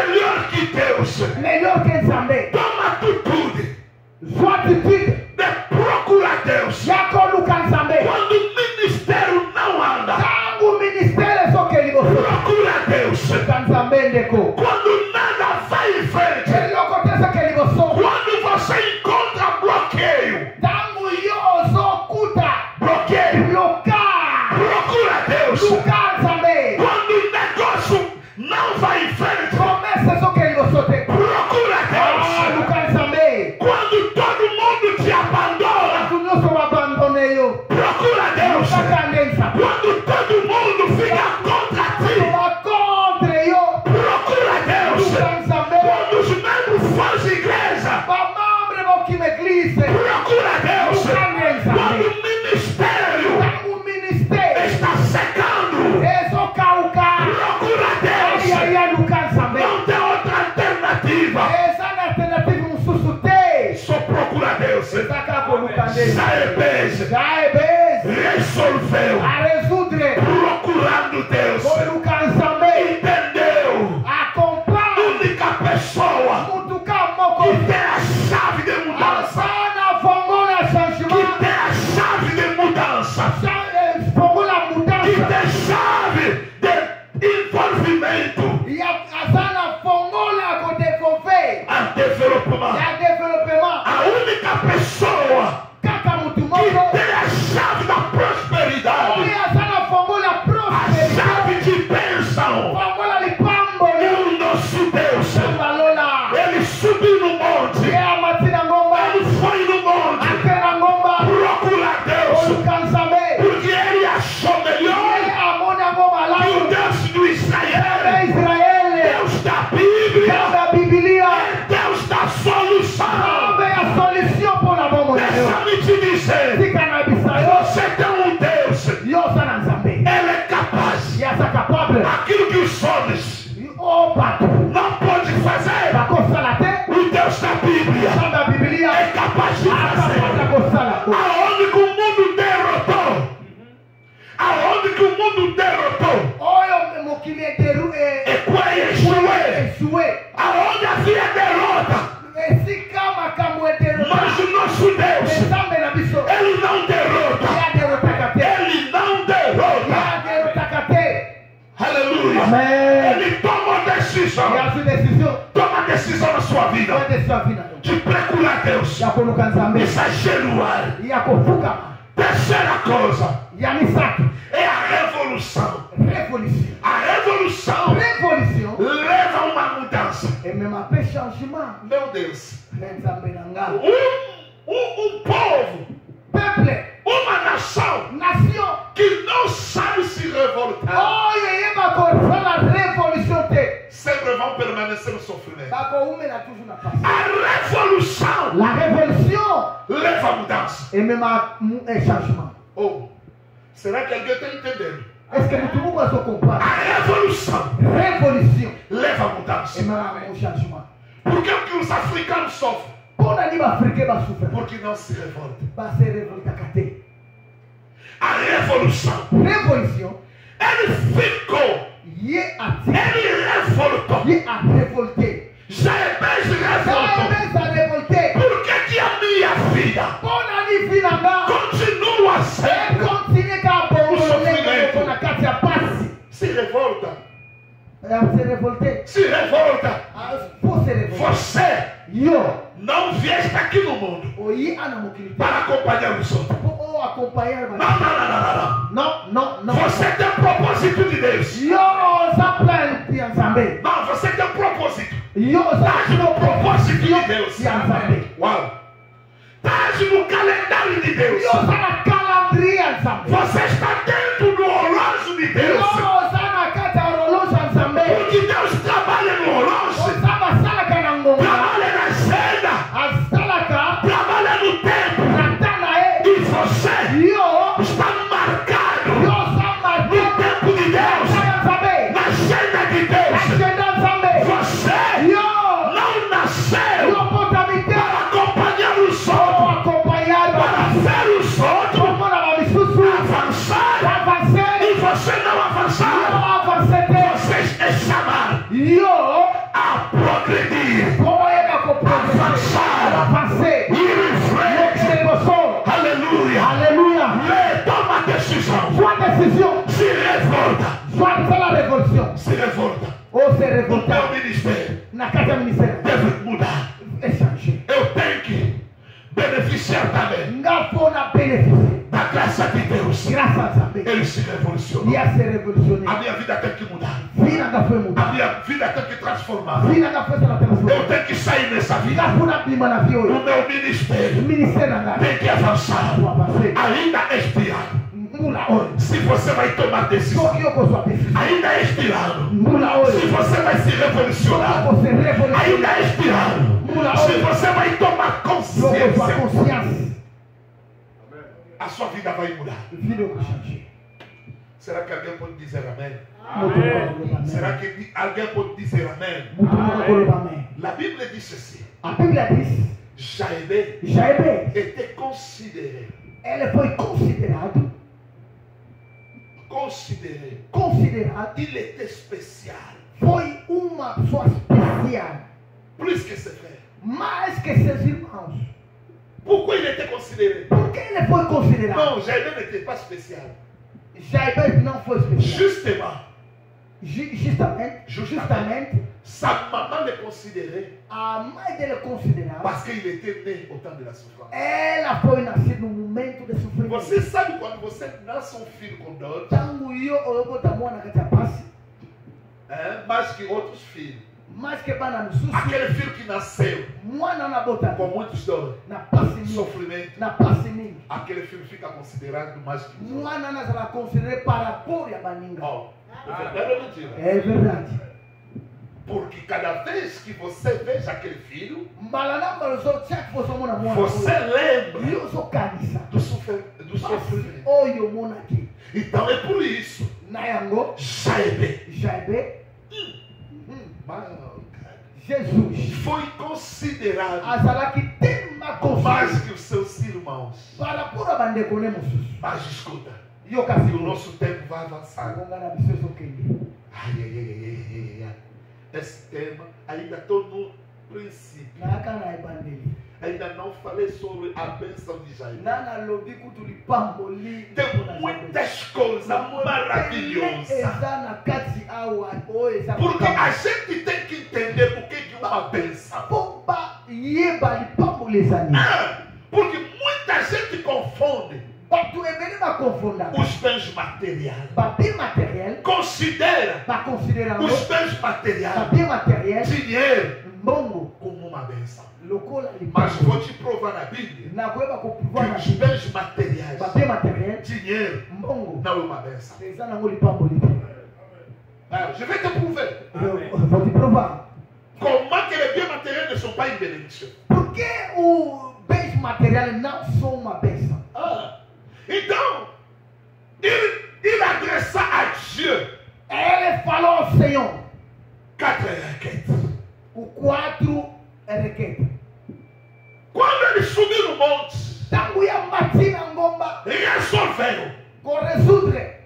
Speaker 3: melhor que Deus. Toma atitude de procurar Deus. Quando o ministério não anda, procura Deus. Quando nada vai em frente, quando você encontra bloqueio, procura Deus. Quando o negócio não vai em frente, procura Deus. Quando todo mundo te abandona, procura Deus. Quando todo mundo fica contra ti, procura Deus. Quando os membros fazem igreja, procura Deus. Quando o ministério está secando, procura Deus. Não tem outra alternativa, só procura Deus. Jaebés resolveu procurando Deus. Entendeu? A única pessoa que tem a chave de mudança, que tem a chave de mudança, que tem chave de envolvimento, a desenvolvimento. A única pessoa que tem a
Speaker 2: achou melhor.
Speaker 3: Ele amou na bomba lá.
Speaker 2: E o Deus do Israel,
Speaker 3: Israel.
Speaker 2: Deus da Bíblia,
Speaker 3: Deus da Bíblia.
Speaker 2: é Deus da solução.
Speaker 3: Também a solução por na bomba.
Speaker 2: Deixa-me te dizer,
Speaker 3: Fica na Bissaio.
Speaker 2: você tem um Deus,
Speaker 3: E eu sou na Zambé.
Speaker 2: Ele é capaz.
Speaker 3: E essa capable.
Speaker 2: Aquilo que os homens
Speaker 3: Opa.
Speaker 2: não podem fazer,
Speaker 3: Vai coçar lá até.
Speaker 2: o Deus da Bíblia
Speaker 3: Deus da Bíblia.
Speaker 2: é capaz de fazer.
Speaker 3: Aonde
Speaker 2: Aonde que o mundo derrotou? Aonde que o mundo derrotou?
Speaker 3: olha o que ele derrubou.
Speaker 2: É Yeshua. Aonde havia derrota?
Speaker 3: Esse cama derrubou.
Speaker 2: Mas o nosso Deus, Ele não derrota. Ele não derrota. Aleluia.
Speaker 3: Amém.
Speaker 2: Ele toma decisão.
Speaker 3: E a sua decisão
Speaker 2: Toma decisão na sua vida
Speaker 3: vai ter sua vida.
Speaker 2: de procurar Deus.
Speaker 3: Já coloca Zambé.
Speaker 2: Exagerar.
Speaker 3: E a cofuca.
Speaker 2: Terceira coisa
Speaker 3: E a misato.
Speaker 2: é a revolução.
Speaker 3: Revolução.
Speaker 2: A revolução
Speaker 3: Revolução.
Speaker 2: leva a uma mudança.
Speaker 3: É mesmo a pé changement.
Speaker 2: Meu Deus.
Speaker 3: Zambé nanga.
Speaker 2: Um povo,
Speaker 3: Peuple.
Speaker 2: uma nação
Speaker 3: Nation.
Speaker 2: que não sabe se revoltar,
Speaker 3: Olha aí, vai cortar a revolução te.
Speaker 2: sempre vão permanecer no sofrimento.
Speaker 3: Vai com uma na toujours na paz.
Speaker 2: A revolução
Speaker 3: La révolution
Speaker 2: leva a mudança.
Speaker 3: est même un changement.
Speaker 2: Oh, será que alguém está entendendo?
Speaker 3: Est-ce que tout le monde va se comprendre?
Speaker 2: A revolução
Speaker 3: Révolution
Speaker 2: leva a mudança.
Speaker 3: est même un changement.
Speaker 2: Por que que os africanos sofrem?
Speaker 3: Pour l'anime africain va souffrir.
Speaker 2: Porque não se revoltam.
Speaker 3: Va se révolter à côté.
Speaker 2: A revolução,
Speaker 3: Révolution,
Speaker 2: ele ficou,
Speaker 3: y a tiré,
Speaker 2: ele revoltou.
Speaker 3: y a révolté.
Speaker 2: Jabez
Speaker 3: Ça
Speaker 2: revoltou.
Speaker 3: même ça révolté.
Speaker 2: Por que que a minha vida
Speaker 3: Pour l'anime finalement,
Speaker 2: continua
Speaker 3: et
Speaker 2: sendo?
Speaker 3: continue qu'à abandonner pour la carte à passe.
Speaker 2: Se revolta,
Speaker 3: Se révolter.
Speaker 2: se revolta.
Speaker 3: Faut se révolter.
Speaker 2: Você
Speaker 3: Yo,
Speaker 2: não vieste aqui no mundo
Speaker 3: oui, on a mon critique.
Speaker 2: para acompanhar os outros.
Speaker 3: Pour accompagner
Speaker 2: Não, não, não, não, não,
Speaker 3: Non, non,
Speaker 2: não.
Speaker 3: non.
Speaker 2: Você tem um propósito de Deus.
Speaker 3: Yo, ça plaît, bien Zambé.
Speaker 2: Não, você tem um propósito.
Speaker 3: Yo, ça
Speaker 2: Estás no propósito de Deus.
Speaker 3: bien Zambé.
Speaker 2: Uau. Estás no calendário de Deus.
Speaker 3: Yo, ça na calendrier Zambé.
Speaker 2: Você está dentro do relógio de
Speaker 3: Yo,
Speaker 2: Deus.
Speaker 3: ça na carte horloge Zambé.
Speaker 2: Porque Deus trabalha no
Speaker 3: Yo,
Speaker 2: relógio,
Speaker 3: ça va salaka na ngonga.
Speaker 2: trabalha na agenda,
Speaker 3: Salaka,
Speaker 2: trabalha no tempo.
Speaker 3: natana e.
Speaker 2: E você
Speaker 3: Yo,
Speaker 2: está marcado
Speaker 3: yo, ça
Speaker 2: no
Speaker 3: marque.
Speaker 2: tempo de Deus,
Speaker 3: Zambé.
Speaker 2: na agenda de Deus.
Speaker 3: Agenda Zambé.
Speaker 2: Você
Speaker 3: Yo,
Speaker 2: não nasceu
Speaker 3: yo, potabilité.
Speaker 2: para acompanhar os
Speaker 3: Yo,
Speaker 2: outros,
Speaker 3: acompanhar.
Speaker 2: para ver os outros
Speaker 3: Como na babisusu.
Speaker 2: avançar
Speaker 3: Avancer.
Speaker 2: e você não
Speaker 3: Yo,
Speaker 2: avançar.
Speaker 3: avancer.
Speaker 2: Você é chamado
Speaker 3: Yo,
Speaker 2: a progredir,
Speaker 3: como é que eu posso avancer?
Speaker 2: ir em frente. Aleluia.
Speaker 3: Alléluia.
Speaker 2: Toma decisão.
Speaker 3: Sua decisão,
Speaker 2: Se revolta.
Speaker 3: sua revolução.
Speaker 2: Se revolta.
Speaker 3: Ou se
Speaker 2: O meu
Speaker 3: revoltar
Speaker 2: ministério
Speaker 3: na casa ministerial.
Speaker 2: deve mudar.
Speaker 3: É changer.
Speaker 2: Eu tenho que beneficiar também
Speaker 3: Nga fona benefício.
Speaker 2: da graça de Deus.
Speaker 3: Graças a Deus.
Speaker 2: Ele se revolucionou.
Speaker 3: E a se revolucionar.
Speaker 2: A minha vida tem que mudar.
Speaker 3: Vida da foi
Speaker 2: A
Speaker 3: mudar.
Speaker 2: minha vida tem que transformar.
Speaker 3: Vida da foi ela
Speaker 2: Eu
Speaker 3: transformar.
Speaker 2: tenho que sair dessa vida.
Speaker 3: Nga fona bima na vie
Speaker 2: O
Speaker 3: hoje.
Speaker 2: meu ministério
Speaker 3: Ministério na
Speaker 2: tem que avançar.
Speaker 3: sua avancer.
Speaker 2: Ainda este ano.
Speaker 3: Mula hoje.
Speaker 2: Se você vai tomar
Speaker 3: Só
Speaker 2: decisão.
Speaker 3: que eu com sua decisão.
Speaker 2: Ainda este ano.
Speaker 3: Mula
Speaker 2: Se
Speaker 3: hoje.
Speaker 2: você vai se
Speaker 3: Só
Speaker 2: revolucionar.
Speaker 3: que você revolucionar.
Speaker 2: Ainda este ano. Se você vai tomar
Speaker 3: Só com sua
Speaker 2: consciência.
Speaker 3: consciência.
Speaker 2: A sua vida vai mudar.
Speaker 3: Vida eu changer.
Speaker 2: Será que alguém pode dizer amém?
Speaker 3: Amém.
Speaker 2: Será que alguém pode dizer amém?
Speaker 3: Amém.
Speaker 2: La Bible diz assim:
Speaker 3: A Bíblia diz,
Speaker 2: Jaébé
Speaker 3: Jaebe,
Speaker 2: était considéré.
Speaker 3: ele foi considerado,
Speaker 2: Il était spécial.
Speaker 3: foi uma pessoa especial,
Speaker 2: Plus que ses frères.
Speaker 3: mais que seus irmãos.
Speaker 2: Pourquoi il était considéré?
Speaker 3: Por que ele foi considerado?
Speaker 2: Non, Jaébé n'était pas spécial.
Speaker 3: Jaebe não foi especial.
Speaker 2: Justement,
Speaker 3: Justamente,
Speaker 2: sa maman le considérait
Speaker 3: a mãe dele considerava,
Speaker 2: parce qu'il était né au temps de la souffrance.
Speaker 3: ela foi nascida no momento de sofrimento.
Speaker 2: Você sabe quando você nasce um filho com dor,
Speaker 3: Tangu iyo oyobota mwana kati ya pasi,
Speaker 2: mais que outros filhos,
Speaker 3: Aquele filho que nasceu com muitos dores, sofrimento, aquele filho fica considerado mais que os outros. Oh, é verdade ou mentira?
Speaker 4: É verdade.
Speaker 3: Porque cada vez que você veja aquele filho,
Speaker 4: Você
Speaker 3: lembra do sofrimento. Então é por isso, Jaebe,
Speaker 4: Jesus
Speaker 3: foi considerado mais que os seus irmãos. Mas escuta, o nosso tempo vai avançar. Esse tema ainda estou no princípio. Ainda não falei sobre a bênção de Jair. Tem muitas coisas maravilhosas. Porque a gente tem que entender o que é uma bênção. Porque muita gente confunde os bens materiais. Considera os bens materiais, dinheiro, como uma bênção. Mas vou te provar na Bíblia que os bens materiais, dinheiro, não é uma bênção. Je vais te prouver.
Speaker 4: Vou te provar.
Speaker 3: Comment que les biens matériels ne sont pas une bénédiction?
Speaker 4: Por que os bens materiais não são uma bênção?
Speaker 3: Então, il adressa a Dieu.
Speaker 4: Ele falou ao Senhor
Speaker 3: 4 requêtes.
Speaker 4: o 4 requêtes.
Speaker 3: Quando ele subiu no monte, resolveu,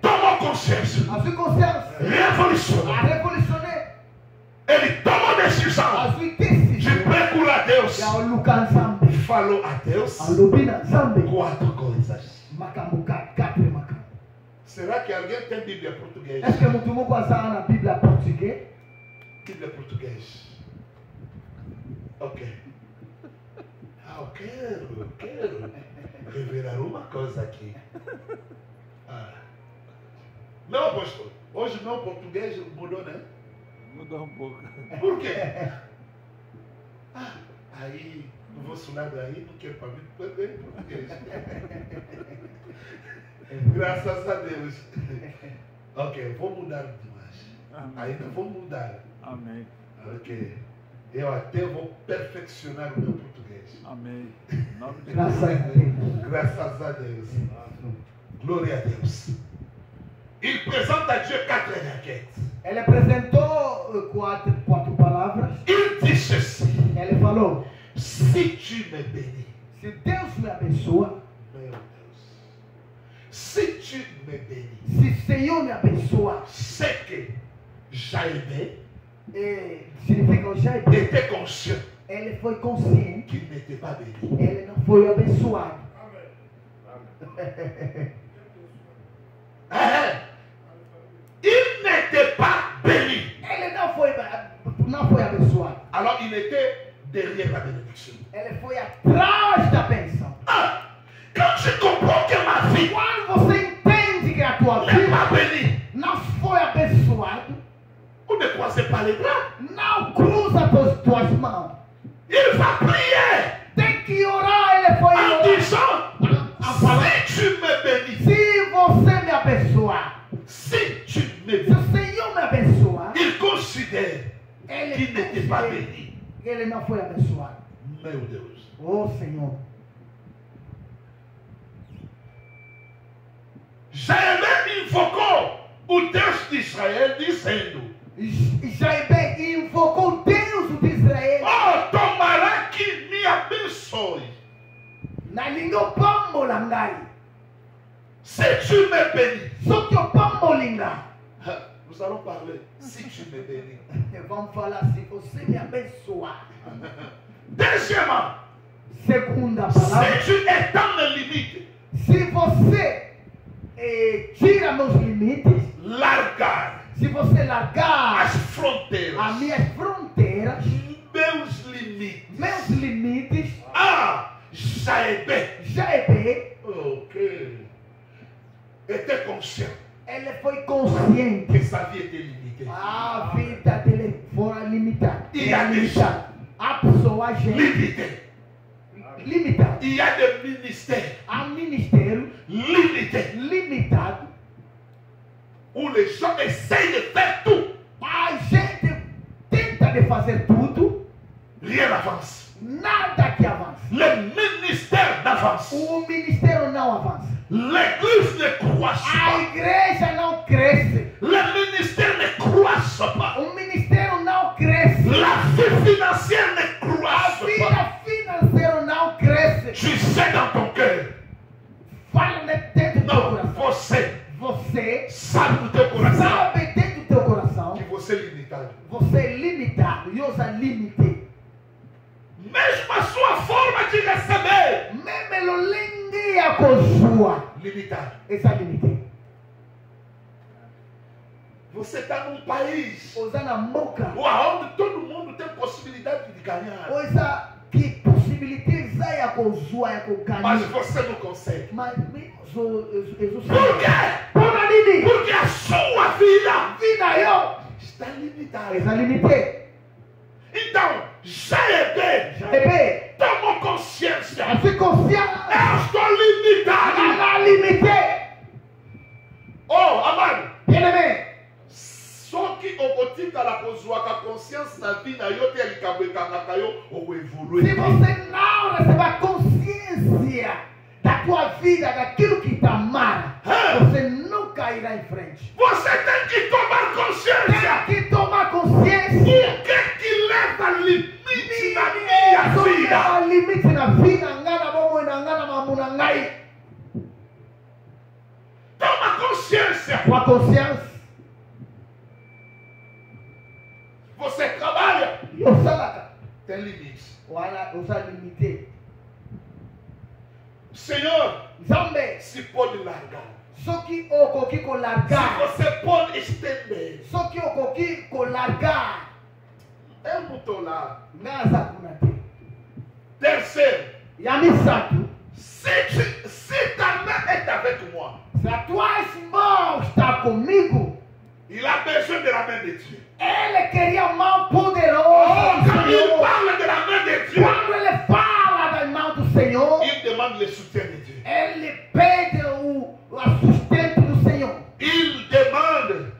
Speaker 3: tomou consciência, revolucionou. Ele tomou decisão de procurar a Deus. Falou a Deus 4 coisas. Será que alguém tem Bíblia portuguesa?
Speaker 4: Est-ce que nous devons voir ça na Bíblia português?
Speaker 3: Bíblia português. Ok. Eu quero revelar uma coisa aqui. Não, pastor. Hoje meu português mudou, né?
Speaker 5: Mudou um pouco.
Speaker 3: Por quê? Aí, do vosso lado aí, não quero para mim perder português. Graças a Deus. Ok, vou mudar demais. Ainda vou mudar.
Speaker 5: Amém.
Speaker 3: Ok. Eu até vou perfeccionar o meu português.
Speaker 5: Amém. Nome de
Speaker 4: Graças a Deus.
Speaker 3: Graças a Deus. Glória a Deus. Il présente à Dieu 4 requêtes.
Speaker 4: Ele apresentou quatro palavras.
Speaker 3: Il dit ceci.
Speaker 4: Ele falou:
Speaker 3: si tu me bénis,
Speaker 4: se Deus me abençoa,
Speaker 3: meu Deus, si tu me bénis,
Speaker 4: se o Senhor me abençoa,
Speaker 3: c'est que Jaebe
Speaker 4: significa o Jaebe
Speaker 3: était conscient
Speaker 4: ele foi consciente,
Speaker 3: qu'il n'était pas béni.
Speaker 4: ele não foi abençoado.
Speaker 3: Il n'était pas béni.
Speaker 4: Ele não foi abençoado.
Speaker 3: Alors il était derrière la bénédiction.
Speaker 4: Ele foi atrás da bênção.
Speaker 3: Quand tu comprends que ma vie
Speaker 4: Quando você entende que a tua
Speaker 3: n'est pas
Speaker 4: vida
Speaker 3: bénie,
Speaker 4: não foi abençoado,
Speaker 3: vous ne croisez pas les bras.
Speaker 4: não cruza tuas mãos.
Speaker 3: Il va prier
Speaker 4: Tem que orar. Ele foi
Speaker 3: en
Speaker 4: orar.
Speaker 3: disant, si tu me bénis,
Speaker 4: Se você me abençoar,
Speaker 3: si tu me
Speaker 4: se o
Speaker 3: bénis,
Speaker 4: Senhor me abençoar,
Speaker 3: il considère
Speaker 4: ele
Speaker 3: qu'il n'était pas
Speaker 4: considera
Speaker 3: béni.
Speaker 4: que ele não foi abençoado.
Speaker 3: Meu Deus.
Speaker 4: Oh Senhor.
Speaker 3: Jaebe invocou o Deus de Israel dizendo,
Speaker 4: Jaebe invocou o Deus de Israel.
Speaker 3: oh, tomará que me abençoe.
Speaker 4: Na língua pambolangai.
Speaker 3: Si tu me bénis.
Speaker 4: Só que o pambolinga.
Speaker 3: Nous allons parler. Si tu me bénis.
Speaker 4: Vamos falar se você me abençoar.
Speaker 3: Deuxièmement,
Speaker 4: Segunda palavra.
Speaker 3: si tu étends mes limites,
Speaker 4: Se você tira meus limites,
Speaker 3: largar
Speaker 4: se você largar
Speaker 3: as fronteiras,
Speaker 4: as minhas fronteiras,
Speaker 3: meus limites, Jaebe,
Speaker 4: Jaebe
Speaker 3: ok, était conscient Ele foi consciente.
Speaker 2: que sa vie était limitée.
Speaker 3: A vida dele foi limitada.
Speaker 2: Il y a des
Speaker 3: limitada. A pessoa gente
Speaker 2: Limité.
Speaker 3: limitada.
Speaker 2: Il y a des ministères
Speaker 3: Há ministério
Speaker 2: limités
Speaker 3: limitado.
Speaker 2: où les gens essayent de faire tout.
Speaker 3: A gente tenta de fazer tudo,
Speaker 2: Rien n'avance.
Speaker 3: nada que avance.
Speaker 2: Le ministère n'avance.
Speaker 3: O ministério não avança.
Speaker 2: L'église ne croît
Speaker 3: A
Speaker 2: pas.
Speaker 3: igreja não cresce.
Speaker 2: Le ministère ne croît pas.
Speaker 3: O ministério não cresce.
Speaker 2: La vie financière ne
Speaker 3: A
Speaker 2: croît pas.
Speaker 3: vida financeira não cresce.
Speaker 2: Tu sais dans ton cœur.
Speaker 3: Fala dentro do teu
Speaker 2: Non,
Speaker 3: coração.
Speaker 2: você
Speaker 3: Você
Speaker 2: sabe no teu coração
Speaker 3: sabe dentro do teu coração.
Speaker 2: que você é limitado.
Speaker 3: Você é limitado. E usa limite.
Speaker 2: Mesmo a sua forma de receber,
Speaker 3: Mesmo linguia com sua.
Speaker 2: limitado.
Speaker 3: Essa limite.
Speaker 2: Você está num país
Speaker 3: Usando a boca.
Speaker 2: onde todo mundo tem possibilidade de ganhar.
Speaker 3: Coisa que possibilidade é com sua, é com
Speaker 2: Mas
Speaker 3: ganho.
Speaker 2: você não consegue.
Speaker 3: Mas Jesus
Speaker 2: Por quê?
Speaker 3: Por nini?
Speaker 2: Porque a sua vida
Speaker 3: Vida eu.
Speaker 2: está limitada.
Speaker 3: Essa limite.
Speaker 2: Então, já é bem.
Speaker 3: Bebê.
Speaker 2: Toma consciência.
Speaker 3: Assim consciente.
Speaker 2: Eu estou limitado.
Speaker 3: Ela limite.
Speaker 2: Oh, amado.
Speaker 3: Bien-aimé.
Speaker 2: Só que o kotika la kozwa ka conscience na vie na yo te likambo ekangaka yo ou evolue.
Speaker 3: Se você não receber a consciência da tua vida, daquilo que te amara, você nunca irá em frente.
Speaker 2: Você tem que tomar consciência.
Speaker 3: Tem que tomar consciência.
Speaker 2: O que leva limite na minha vida?
Speaker 3: Há limite na vida, ngana bomo na ngana mamuna ngai.
Speaker 2: Toma consciência.
Speaker 3: Tua consciência.
Speaker 2: Você trabalha,
Speaker 3: Eu salaka.
Speaker 2: tem limite.
Speaker 3: Wala usa limite.
Speaker 2: Senhor,
Speaker 3: Zambe.
Speaker 2: se pode largar.
Speaker 3: Só que o coqui com
Speaker 2: Se
Speaker 3: largar.
Speaker 2: você pode estender.
Speaker 3: Só que o coqui com largar.
Speaker 2: Eu não estou lá.
Speaker 3: Ngaza kunate.
Speaker 2: Terceiro,
Speaker 3: Yamisato.
Speaker 2: si ta main est avec moi,
Speaker 3: Se a tua mão está comigo,
Speaker 2: il a besoin de la main de Dieu.
Speaker 3: ele queria a mão
Speaker 2: Oh,
Speaker 3: poderosa do
Speaker 2: quand il
Speaker 3: Senhor.
Speaker 2: parle de la main de Dieu,
Speaker 3: Quando ele fala da mão do Senhor,
Speaker 2: il demande le soutien de Dieu.
Speaker 3: ele pede o sustento do Senhor.
Speaker 2: Il demande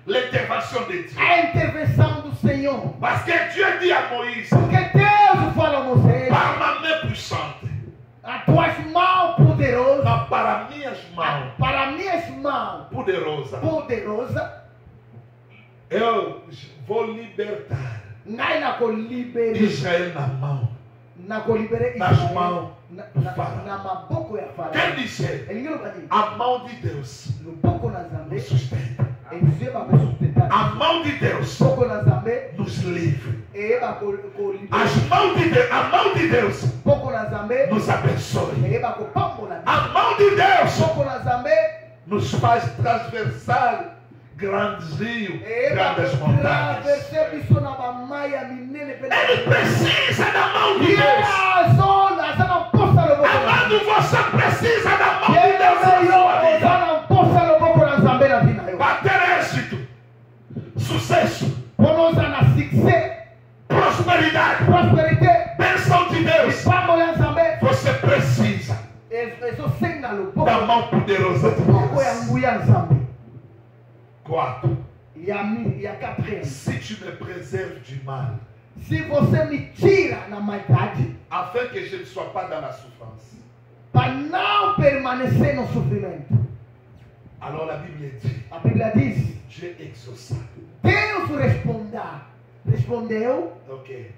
Speaker 2: l'intervention de Dieu.
Speaker 3: A intervenção do Senhor.
Speaker 2: Parce que Dieu dit à Moïse,
Speaker 3: Porque Deus fala a Moisés,
Speaker 2: par ma main puissante,
Speaker 3: as tuas mãos poderosas,
Speaker 2: não para minhas mãos
Speaker 3: para minhas mãos
Speaker 2: poderosas,
Speaker 3: poderosas,
Speaker 2: eu vou libertar
Speaker 3: ngai na colibere,
Speaker 2: Israel na mão.
Speaker 3: na colibere
Speaker 2: Nas mãos
Speaker 3: na
Speaker 2: do Faraó.
Speaker 3: maboko ya
Speaker 2: Quem
Speaker 3: Faraó.
Speaker 2: disser,
Speaker 3: Ele não vai dizer,
Speaker 2: a mão de Deus
Speaker 3: no pouco na
Speaker 2: nos
Speaker 3: Zambé,
Speaker 2: sustenta.
Speaker 3: ele se vai sustentar.
Speaker 2: A mão de Deus
Speaker 3: Pouco na Zambé,
Speaker 2: nos livre.
Speaker 3: ele vai colibere.
Speaker 2: A mão de Deus
Speaker 3: Pouco na Zambé,
Speaker 2: nos abençoe.
Speaker 3: ele vai copambo na
Speaker 2: A mão de Deus
Speaker 3: pouco na Zambé,
Speaker 2: nos faz transversar grandes rios,
Speaker 3: ele
Speaker 2: grandes
Speaker 3: vai
Speaker 2: montanhas.
Speaker 3: traversar isso na bamaia minene
Speaker 2: Ele precisa da mão de
Speaker 3: E
Speaker 2: Deus.
Speaker 3: a zona, essa não possa levar.
Speaker 2: Amado, você precisa da mão de
Speaker 3: Ele
Speaker 2: Deus na sua
Speaker 3: veio,
Speaker 2: vida.
Speaker 3: essa não possa levar na Zambé na vida.
Speaker 2: Para ter êxito, sucesso,
Speaker 3: Quando na succès,
Speaker 2: prosperidade,
Speaker 3: prosperité,
Speaker 2: bênção de
Speaker 3: e
Speaker 2: Deus,
Speaker 3: vamos lá Zambé,
Speaker 2: você precisa
Speaker 3: isso senga lo pouco.
Speaker 2: da mão poderosa de
Speaker 3: Pouco é
Speaker 2: Deus.
Speaker 3: anguia Zambé.
Speaker 2: Quarto,
Speaker 3: E a quatrième.
Speaker 2: si tu me préserves du mal,
Speaker 3: Se você me tira na maldade,
Speaker 2: afin que je ne sois pas dans la souffrance,
Speaker 3: para não permanecer no sofrimento.
Speaker 2: alors la Bible dit,
Speaker 3: A Bíblia diz,
Speaker 2: Dieu exauça.
Speaker 3: Deus respondeu,
Speaker 2: Ok,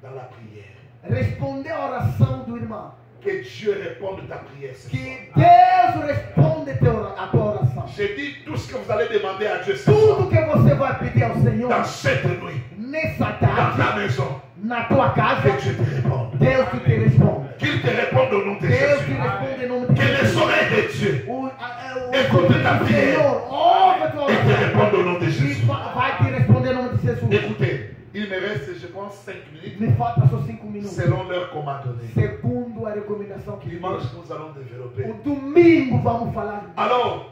Speaker 2: dans la prière.
Speaker 3: respondeu a oração do irmão.
Speaker 2: Que Dieu réponde ta prière ce
Speaker 3: Que
Speaker 2: soir.
Speaker 3: Deus responde a tua oração.
Speaker 2: J'ai dit tout ce que vous allez demander à Dieu ce
Speaker 3: Tudo
Speaker 2: soir,
Speaker 3: que você vai pedir ao Senhor
Speaker 2: dans cette nuit,
Speaker 3: nessa
Speaker 2: dans ta
Speaker 3: tarde,
Speaker 2: maison,
Speaker 3: na tua casa,
Speaker 2: que Dieu te réponde.
Speaker 3: Deus que te responde.
Speaker 2: Qu'il te réponde au nom de
Speaker 3: Deus que
Speaker 2: Jésus.
Speaker 3: responde em nome de
Speaker 2: Que les
Speaker 3: Jesus.
Speaker 2: oreilles de Dieu
Speaker 3: O
Speaker 2: Écoute ta prière.
Speaker 3: Senhor, ouve a tua
Speaker 2: et te
Speaker 3: oração
Speaker 2: répondent au nom de
Speaker 3: e
Speaker 2: Jésus.
Speaker 3: vai te responder em nome de Jesus.
Speaker 2: Écoutez, il me reste, je pense, 5 minutes
Speaker 3: Me falta só 5 minutos.
Speaker 2: selon l'heure qu'on m'a donnée.
Speaker 3: Segundo a recomendação que
Speaker 2: Dimanche,
Speaker 3: deu.
Speaker 2: nous allons développer.
Speaker 3: O domingo vamos falar.
Speaker 2: Alors,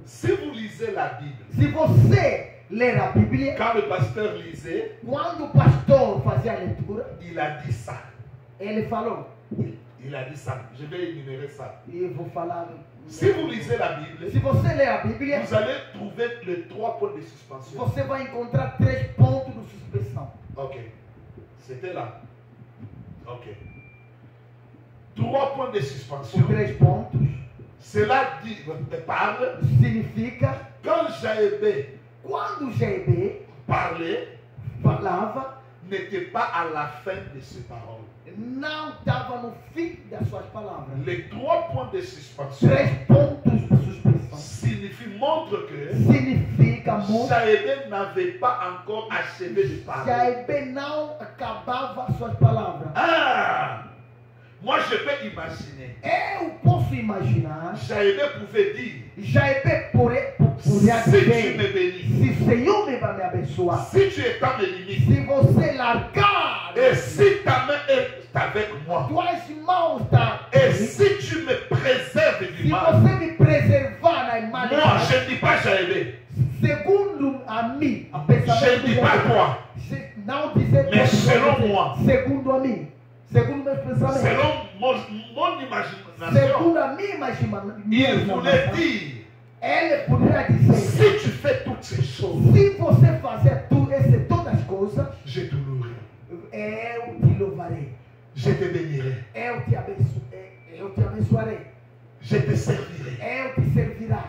Speaker 2: si vous
Speaker 3: lisez la Bible,
Speaker 4: Se você ler a Bíblia,
Speaker 3: quand le pasteur lisait,
Speaker 4: quando o pastor fazia a leitura,
Speaker 3: il a dit ça.
Speaker 4: ele falou,
Speaker 3: Oui, il a dit ça. Je vais énumérer ça.
Speaker 4: e eu vou falar.
Speaker 3: Si vous lisez la Bible,
Speaker 4: Se você ler a Bíblia,
Speaker 3: vous allez trouver les 3 points de suspension.
Speaker 4: você vai encontrar 3 pontos de suspensão.
Speaker 3: Ok. C'était là. Ok. 3 points de suspension.
Speaker 4: Os 3 pontos
Speaker 3: Cela dit, parle
Speaker 4: significa
Speaker 3: quand Jaébé
Speaker 4: quando Jaebe
Speaker 3: parlait,
Speaker 4: falava,
Speaker 3: n'était pas à la fin de ses paroles.
Speaker 4: não estava no fim das suas palavras.
Speaker 3: Les 3 points de suspension
Speaker 4: 3 pontos de suspensão
Speaker 3: montrent que
Speaker 4: significa muito.
Speaker 3: Jaébé n'avait pas encore achevé de parler.
Speaker 4: Jaebe não acabava suas palavras.
Speaker 3: Ah! Moi je peux imaginer.
Speaker 4: Eu posso imaginar,
Speaker 3: Jaébé pouvait dire,
Speaker 4: Jaebe poderia
Speaker 3: si tu
Speaker 4: dizer,
Speaker 3: me bénis,
Speaker 4: se o Senhor me vai me abençoar,
Speaker 3: si tu étends mes limites,
Speaker 4: se você largar,
Speaker 3: et si ta main est avec moi,
Speaker 4: tuas mãos estão,
Speaker 3: et si tu me préserves du
Speaker 4: se
Speaker 3: mal,
Speaker 4: você me preservar na
Speaker 3: moi
Speaker 4: imagem,
Speaker 3: je ne dis pas Jaébé,
Speaker 4: segundo a mim, a
Speaker 3: je
Speaker 4: pensamento
Speaker 3: ne dis pas toi,
Speaker 4: não dizer
Speaker 3: mais selon
Speaker 4: dizer,
Speaker 3: moi,
Speaker 4: segundo a mim, segundo meus pensamentos,
Speaker 3: selon mon imagination,
Speaker 4: segundo a minha imaginação,
Speaker 3: il voulait dire,
Speaker 4: ele poderia dizer,
Speaker 3: si tu fais toutes ces choses,
Speaker 4: se você fazer todas as coisas,
Speaker 3: je te louerai,
Speaker 4: eu te louvarei,
Speaker 3: je te bénirai,
Speaker 4: eu te abençoarei,
Speaker 3: je te servirai.
Speaker 4: eu te servirá.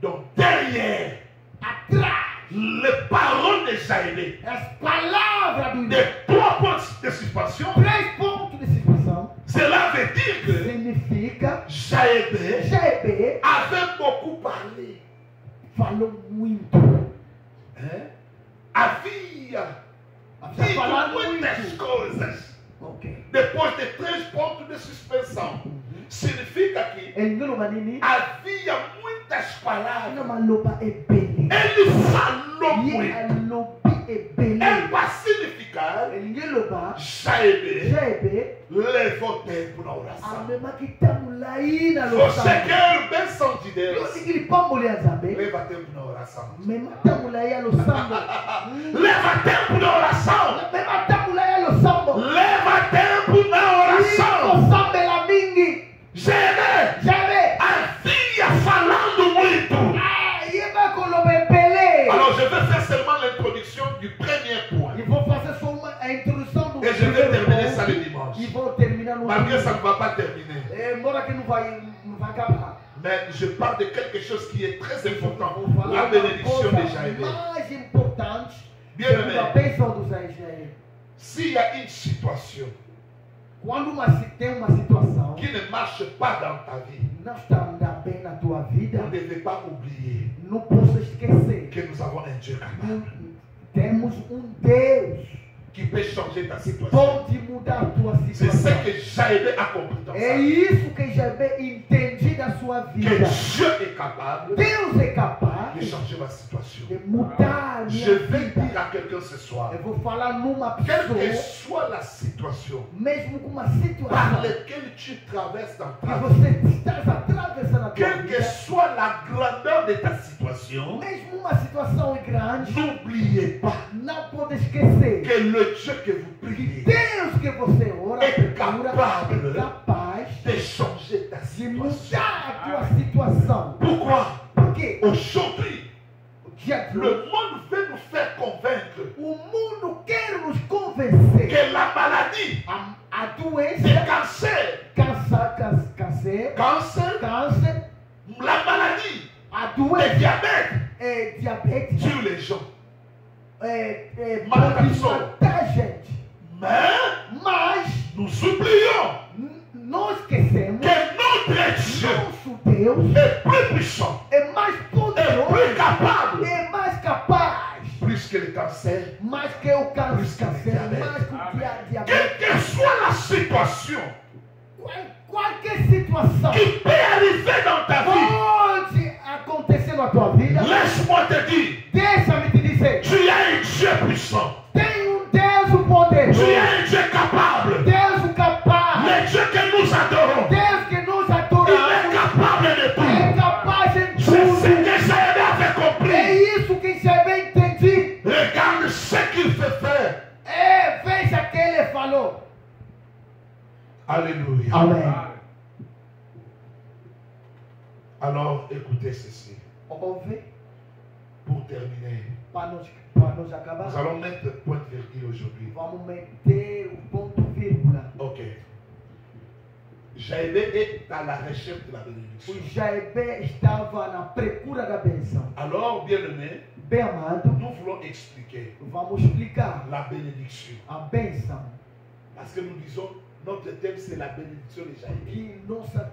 Speaker 3: Donc derrière
Speaker 4: Atrás,
Speaker 3: les paroles de Jaébé,
Speaker 4: as palavras do
Speaker 3: des 3 points de suspension,
Speaker 4: 3 pontos de situação,
Speaker 3: cela veut dire que
Speaker 4: significa
Speaker 3: Jaébé
Speaker 4: Jaebe
Speaker 3: avait beaucoup parlé.
Speaker 4: falou muito.
Speaker 3: Hein? Havia
Speaker 4: Havia falado
Speaker 3: dito muitas
Speaker 4: muito.
Speaker 3: coisas.
Speaker 4: Ok.
Speaker 3: Depois de 3 pontos de suspensão, significa que
Speaker 4: Ele não manini,
Speaker 3: havia muitas
Speaker 4: não
Speaker 3: palavras.
Speaker 4: maloba é bele.
Speaker 3: Ele falou
Speaker 4: E
Speaker 3: muito.
Speaker 4: a lobi é bele.
Speaker 3: É para significar
Speaker 4: Ele loba,
Speaker 3: Jaébé
Speaker 4: Jaebe,
Speaker 3: levou tempo na
Speaker 4: a
Speaker 3: oração.
Speaker 4: mesma que estamos lá aí na
Speaker 3: Você
Speaker 4: lotação.
Speaker 3: quer bênção de
Speaker 4: Eu
Speaker 3: Deus?
Speaker 4: digo ele para mulher saber.
Speaker 3: Leva tempo na oração.
Speaker 4: Mesmo estamos lá aí a lotação.
Speaker 3: Leva tempo na oração.
Speaker 4: Mesmo estamos lá aí a lotação.
Speaker 3: Leva tempo na oração.
Speaker 4: Lotação pela mingue.
Speaker 3: Jaébé
Speaker 4: Jaebe.
Speaker 3: havia falando muito.
Speaker 4: Ah, e vai com o bebê.
Speaker 3: Alors je vais faire seulement l'introduction du premier point.
Speaker 4: E vou fazer só a introdução do
Speaker 3: Et je vais
Speaker 4: primeiro
Speaker 3: terminer
Speaker 4: ponto.
Speaker 3: ça le dimanche.
Speaker 4: E vou terminar no
Speaker 3: Malgré ça ne va pas terminer.
Speaker 4: Embora que não vai acabar.
Speaker 3: Mais je parle de quelque chose qui est très important.
Speaker 4: Vou falar
Speaker 3: La
Speaker 4: uma
Speaker 3: bénédiction
Speaker 4: coisa
Speaker 3: de Jaébé.
Speaker 4: mais importante.
Speaker 3: Bien-aimé,
Speaker 4: A bênção do Jair.
Speaker 3: s'il y a une situation
Speaker 4: Quando tem uma situação
Speaker 3: qui ne marche pas dans ta vie,
Speaker 4: não está andando bem na tua vida,
Speaker 3: vous ne devez pas oublier
Speaker 4: não posso esquecer.
Speaker 3: que nous avons un Dieu capable
Speaker 4: Temos Deus
Speaker 3: qui peut changer ta situation.
Speaker 4: pode mudar a tua
Speaker 3: C'est ce
Speaker 4: situação.
Speaker 3: que Jaébé a compris dans
Speaker 4: É
Speaker 3: sa vie.
Speaker 4: isso que Jair entendi da sua
Speaker 3: Que
Speaker 4: vida.
Speaker 3: Dieu est capable
Speaker 4: Deus é capaz
Speaker 3: de changer ma situation.
Speaker 4: de mudar a
Speaker 3: Je
Speaker 4: minha
Speaker 3: vais
Speaker 4: vida.
Speaker 3: dire à quelqu'un ce soir,
Speaker 4: Eu vou falar numa
Speaker 3: quelle que
Speaker 4: pessoa,
Speaker 3: soit la situation
Speaker 4: mesmo com uma
Speaker 3: par
Speaker 4: situação
Speaker 3: laquelle tu traverses dans
Speaker 4: que
Speaker 3: ta vie,
Speaker 4: você está atravessando a tua
Speaker 3: quelle que
Speaker 4: vida,
Speaker 3: soit la grandeur de ta situation,
Speaker 4: mesmo uma situação grande,
Speaker 3: n'oubliez pas
Speaker 4: não pode esquecer
Speaker 3: que le Dieu que vous priez
Speaker 4: Deus que você ora,
Speaker 3: É capaz.
Speaker 4: é capaz
Speaker 3: de changer ta
Speaker 4: de
Speaker 3: situation.
Speaker 4: mudar a tua situação.
Speaker 3: Pourquoi?
Speaker 4: Porque
Speaker 3: Aujourd'hui,
Speaker 4: o dia de
Speaker 3: le
Speaker 4: hoje,
Speaker 3: monde veut nous faire convaincre
Speaker 4: o mundo quer nos convencer
Speaker 3: que la maladie,
Speaker 4: a
Speaker 3: le
Speaker 4: doença,
Speaker 3: cancer,
Speaker 4: câncer,
Speaker 3: la maladie,
Speaker 4: a
Speaker 3: le
Speaker 4: doença
Speaker 3: diabète
Speaker 4: é diabetes,
Speaker 3: tue les gens.
Speaker 4: pode matar a gente.
Speaker 3: Mais
Speaker 4: Mas
Speaker 3: nous oublions
Speaker 4: não esquecemos
Speaker 3: que notre Dieu
Speaker 4: nosso Deus
Speaker 3: est plus puissant,
Speaker 4: é mais
Speaker 3: est
Speaker 4: poderoso,
Speaker 3: plus capable,
Speaker 4: é mais capaz,
Speaker 3: plus que le cancer.
Speaker 4: mais que o câncer, mais que o
Speaker 3: Quelle
Speaker 4: diabetes.
Speaker 3: que soit la situation
Speaker 4: Qualquer situação
Speaker 3: qui peut arriver dans ta vie,
Speaker 4: pode acontecer na tua vida.
Speaker 3: laisse-moi te dire,
Speaker 4: Deixa-me te dizer,
Speaker 3: tu as un Dieu puissant,
Speaker 4: tem Deus poderoso,
Speaker 3: tu as un Dieu capable,
Speaker 4: Deus capaz,
Speaker 3: le Dieu que nous adorons,
Speaker 4: Deus que nos
Speaker 3: il est
Speaker 4: adoramos,
Speaker 3: capable de
Speaker 4: é
Speaker 3: tout.
Speaker 4: capaz em
Speaker 3: C'est ce
Speaker 4: tudo.
Speaker 3: que Jaébé avait compris. Amen.
Speaker 2: Alors, écoutez ceci.
Speaker 3: Ouve,
Speaker 2: Pour terminer,
Speaker 3: para nós
Speaker 2: nous
Speaker 3: acabar,
Speaker 2: allons mettre point de virgule aujourd'hui.
Speaker 3: vamos meter o ponto vírgula.
Speaker 2: Ok. Jaébé est à la recherche de la bénédiction.
Speaker 3: O Jaébé estava na procura da bênção.
Speaker 2: Alors, bien-aimé,
Speaker 3: Bem amado,
Speaker 2: nous voulons expliquer
Speaker 3: vamos explicar
Speaker 2: la bénédiction.
Speaker 3: a bênção.
Speaker 2: Parce que nous disons, notre thème c'est la bénédiction de Jaébé.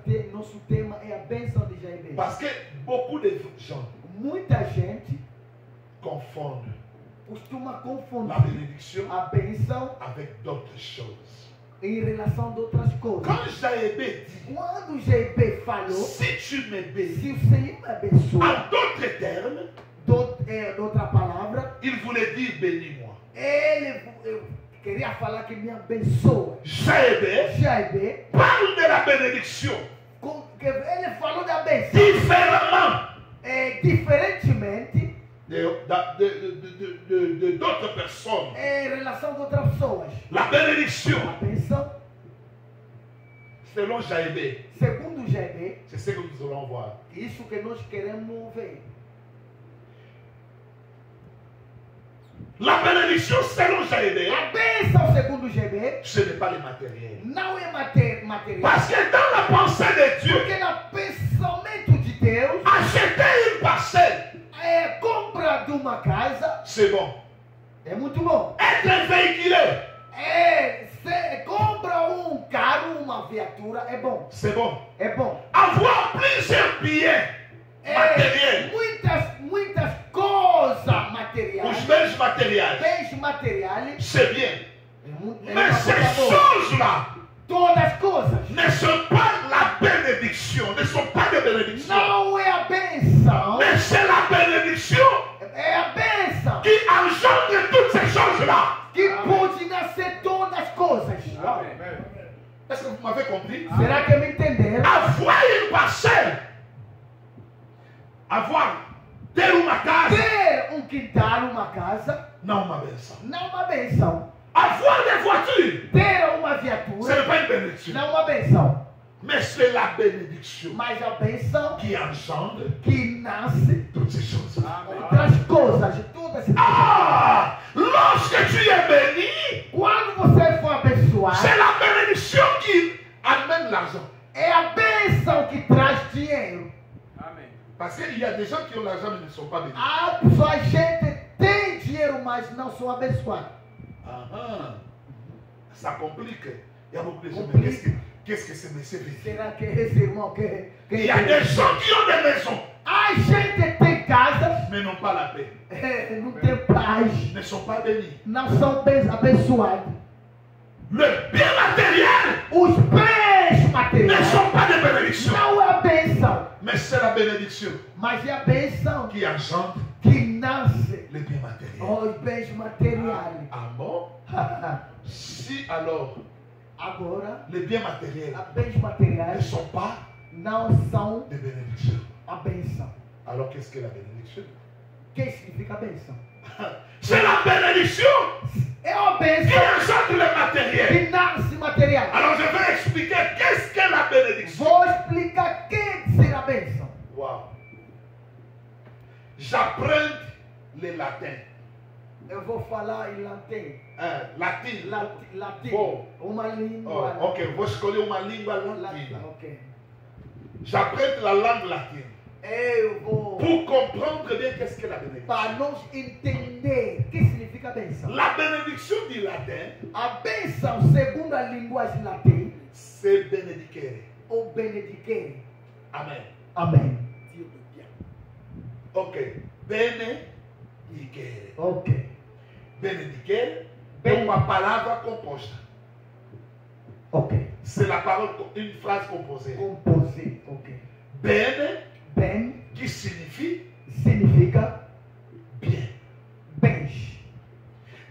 Speaker 3: Que nosso tema é a bênção de Jaébé.
Speaker 2: Parce que beaucoup de gens
Speaker 3: Muita gente
Speaker 2: confondent
Speaker 3: costuma
Speaker 2: la
Speaker 3: confundir
Speaker 2: bénédiction
Speaker 3: a bênção
Speaker 2: avec d'autres choses.
Speaker 3: em relação a outras coisas.
Speaker 2: Quand Jaébé dit,
Speaker 3: Quando Jaébé falou,
Speaker 2: si tu me bénis,
Speaker 3: se o Senhor me abençoa,
Speaker 2: en d'autres termes,
Speaker 3: outra palavra,
Speaker 2: il voulait dire bénis-moi.
Speaker 3: ele queria falar que me abençoa.
Speaker 2: Jaébé parle de la bénédiction
Speaker 3: Ele falou da bênção.
Speaker 2: différemment
Speaker 3: Diferentemente
Speaker 2: de d'autres personnes.
Speaker 3: em relação a outras pessoas.
Speaker 2: La bénédiction,
Speaker 3: A bênção,
Speaker 2: selon Jaébé,
Speaker 3: segundo Jaébé,
Speaker 2: c'est ce que nous allons voir.
Speaker 3: isso que nós queremos ver.
Speaker 2: La bénédiction, selon Jaébé,
Speaker 3: A bênção, segundo Jaébé,
Speaker 2: ce n'est pas le matériel.
Speaker 3: não é material.
Speaker 2: Parce que dans la pensée de Dieu,
Speaker 3: Porque no pensamento de Deus,
Speaker 2: acheter une parcelle,
Speaker 3: compra de uma casa
Speaker 2: c'est bon.
Speaker 3: é muito bom.
Speaker 2: Être véhiculé,
Speaker 3: Você compra carro, uma viatura, é bom.
Speaker 2: c'est bon.
Speaker 3: É bom.
Speaker 2: Avoir plusieurs biens matériels,
Speaker 3: Muitas coisas
Speaker 2: os
Speaker 3: materiais,
Speaker 2: bens matériels,
Speaker 3: bens materiais,
Speaker 2: c'est bien.
Speaker 3: é
Speaker 2: Mais
Speaker 3: uma
Speaker 2: ces
Speaker 3: coisa boa.
Speaker 2: choses-là
Speaker 3: Todas as coisas
Speaker 2: ne sont pas la bénédiction, ne sont pas des bénédictions.
Speaker 3: não é a bênção,
Speaker 2: Mais c'est la bénédiction
Speaker 3: é a bênção
Speaker 2: qui engendre toutes ces choses-là.
Speaker 3: que pode nascer todas as coisas.
Speaker 2: Est-ce que vous m'avez compris?
Speaker 3: Será que me entenderam?
Speaker 2: Avoir une parcelle, ter uma casa,
Speaker 3: Ter quintal, uma casa,
Speaker 2: não uma benção.
Speaker 3: não é uma benção.
Speaker 2: Avoir des voitures,
Speaker 3: Ter uma
Speaker 2: ce
Speaker 3: viatura,
Speaker 2: n'est pas une bénédiction.
Speaker 3: não é uma benção.
Speaker 2: Mais c'est la bénédiction
Speaker 3: Mas a benção
Speaker 2: qui engendre
Speaker 3: que nasce
Speaker 2: toutes ces choses.
Speaker 3: outras coisas, todas essas coisas.
Speaker 2: Ah! Lorsque tu es béni,
Speaker 3: Quando você for abençoado,
Speaker 2: c'est la bénédiction qui amène l'argent.
Speaker 3: é a benção que traz dinheiro.
Speaker 2: Parce qu'il y a des gens qui ont l'argent mais ne sont pas bénis.
Speaker 3: A gente tem dinheiro, mas não são abençoados.
Speaker 2: Ça complique. Il y a beaucoup de gens.
Speaker 3: Complique.
Speaker 2: Mais qu'est-ce que c'est monsieur veut dire?
Speaker 3: Será que esse irmão quer?
Speaker 2: Il y a des gens qui ont des maisons
Speaker 3: A gente tem casas,
Speaker 2: mais n'ont pas la paix.
Speaker 3: não tem paz,
Speaker 2: Ne sont pas bénis.
Speaker 3: não são abençoados.
Speaker 2: Le bien matériel
Speaker 3: Os bens
Speaker 2: ne
Speaker 3: materiais
Speaker 2: sont pas des bénédictions.
Speaker 3: não é a benção,
Speaker 2: Mais c'est la bénédiction
Speaker 3: mas é a benção
Speaker 2: qui engendre
Speaker 3: que nasce
Speaker 2: les biens matériels.
Speaker 3: os bens materiais.
Speaker 2: Ah bon? Si alors
Speaker 3: Agora,
Speaker 2: les biens matériels
Speaker 3: os bens
Speaker 2: ne
Speaker 3: materiais
Speaker 2: sont pas
Speaker 3: não são
Speaker 2: des bénédictions,
Speaker 3: a benção.
Speaker 2: alors qu'est-ce que la bénédiction?
Speaker 3: O que significa benção?
Speaker 2: C'est la bénédiction
Speaker 3: É uma
Speaker 2: qui
Speaker 3: benção
Speaker 2: engendre le matériel.
Speaker 3: que nasce material.
Speaker 2: Alors je vais expliquer qu'est-ce que la bénédiction.
Speaker 3: Vou explicar o que será a benção.
Speaker 2: Wow. J'apprends le latin.
Speaker 3: Eu vou falar em latim.
Speaker 2: Latin.
Speaker 3: Latim.
Speaker 2: Bom.
Speaker 3: Uma língua.
Speaker 2: Oh, ok, vou escolher uma língua
Speaker 3: latina.
Speaker 2: latina.
Speaker 3: Ok.
Speaker 2: J'apprends la langue latine
Speaker 3: Eu vou.
Speaker 2: pour comprendre bien qu'est-ce que la bénédiction.
Speaker 3: Para nós entender o que significa benção.
Speaker 2: La bénédiction du latin,
Speaker 3: A benção, segundo a linguagem latim,
Speaker 2: c'est benedicere.
Speaker 3: ou benedicere.
Speaker 2: Amen.
Speaker 3: Amém.
Speaker 2: Ok. Benedicere.
Speaker 3: Ok.
Speaker 2: Benedicere é uma palavra composta.
Speaker 3: Ok.
Speaker 2: C'est la parole, une phrase composée.
Speaker 3: Composé. Ok.
Speaker 2: Ben,
Speaker 3: Ben
Speaker 2: qui signifie
Speaker 3: significa
Speaker 2: bien.
Speaker 3: bens.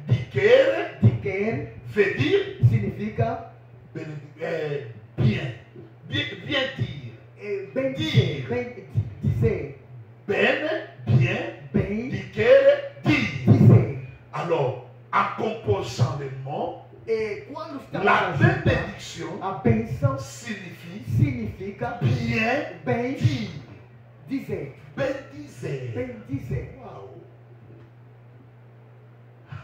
Speaker 2: Dicere
Speaker 3: Diquer
Speaker 2: veut dire
Speaker 3: significa
Speaker 2: bien. Bien dire.
Speaker 3: bem dizer. Bem dizer.
Speaker 2: Ben, bien,
Speaker 3: Bem
Speaker 2: dicere, dire.
Speaker 3: dizer.
Speaker 2: Alors, en composant les mots,
Speaker 3: E quando estamos
Speaker 2: la
Speaker 3: a juntar,
Speaker 2: bénédiction
Speaker 3: a bênção Dizer.
Speaker 6: Bendizer.
Speaker 3: Bendizer.
Speaker 6: Waouh.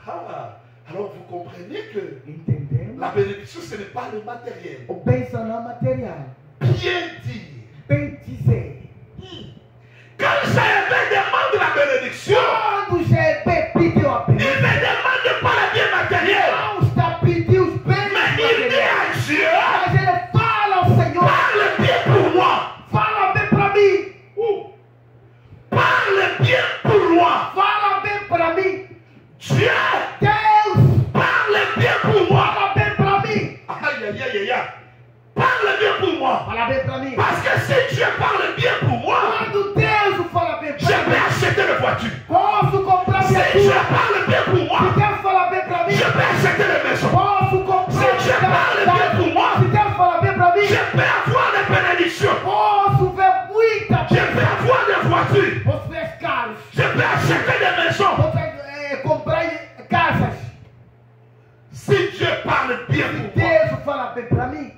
Speaker 6: Ah, alors vous comprenez que
Speaker 3: Entendemos?
Speaker 6: la bénédiction, ce n'est pas le matériel.
Speaker 3: O bênção não é material.
Speaker 6: Bien dire.
Speaker 3: Bendizer.
Speaker 6: Quand Jaébé demande la bénédiction,
Speaker 3: Quando Jaébé pediu a
Speaker 6: il ne
Speaker 3: bênção,
Speaker 6: demande pas le bien matériel.
Speaker 3: não está pedindo os bens
Speaker 6: Mais il dit
Speaker 3: materiais.
Speaker 6: à Dieu,
Speaker 3: Mas ele fala ao Senhor,
Speaker 6: parle bien pour moi.
Speaker 3: fala bem para mim.
Speaker 6: Parle bien pour moi.
Speaker 3: Fala bem para mim.
Speaker 6: Dieu,
Speaker 3: Deus,
Speaker 6: parle bien pour moi.
Speaker 3: fala bem para mim.
Speaker 6: Aïe, aïe, aïe, aïe. Parle bien pour moi.
Speaker 3: Fala bem para mim.
Speaker 6: Parce que si Dieu parle bien pour moi,
Speaker 3: Quando Deus fala bem
Speaker 6: je
Speaker 3: para
Speaker 6: peux
Speaker 3: mim,
Speaker 6: acheter une voiture.
Speaker 3: posso comprar
Speaker 6: Si
Speaker 3: minha
Speaker 6: Dieu
Speaker 3: tua.
Speaker 6: parle bien pour
Speaker 3: Se
Speaker 6: moi,
Speaker 3: Deus fala bem para mim,
Speaker 6: je peux acheter une maison.
Speaker 3: posso comprar
Speaker 6: Si Dieu parle bien pour moi,
Speaker 3: Se Deus fala bem para mim,
Speaker 6: je peux avoir des bénédictions.
Speaker 3: posso ver muita
Speaker 6: Je peux avoir des voitures.
Speaker 3: Posso ver carros.
Speaker 6: Je peux acheter des maisons.
Speaker 3: Posso comprar casas.
Speaker 6: Si Dieu parle bien
Speaker 3: Se
Speaker 6: pour moi.
Speaker 3: Deus fala bem para mim,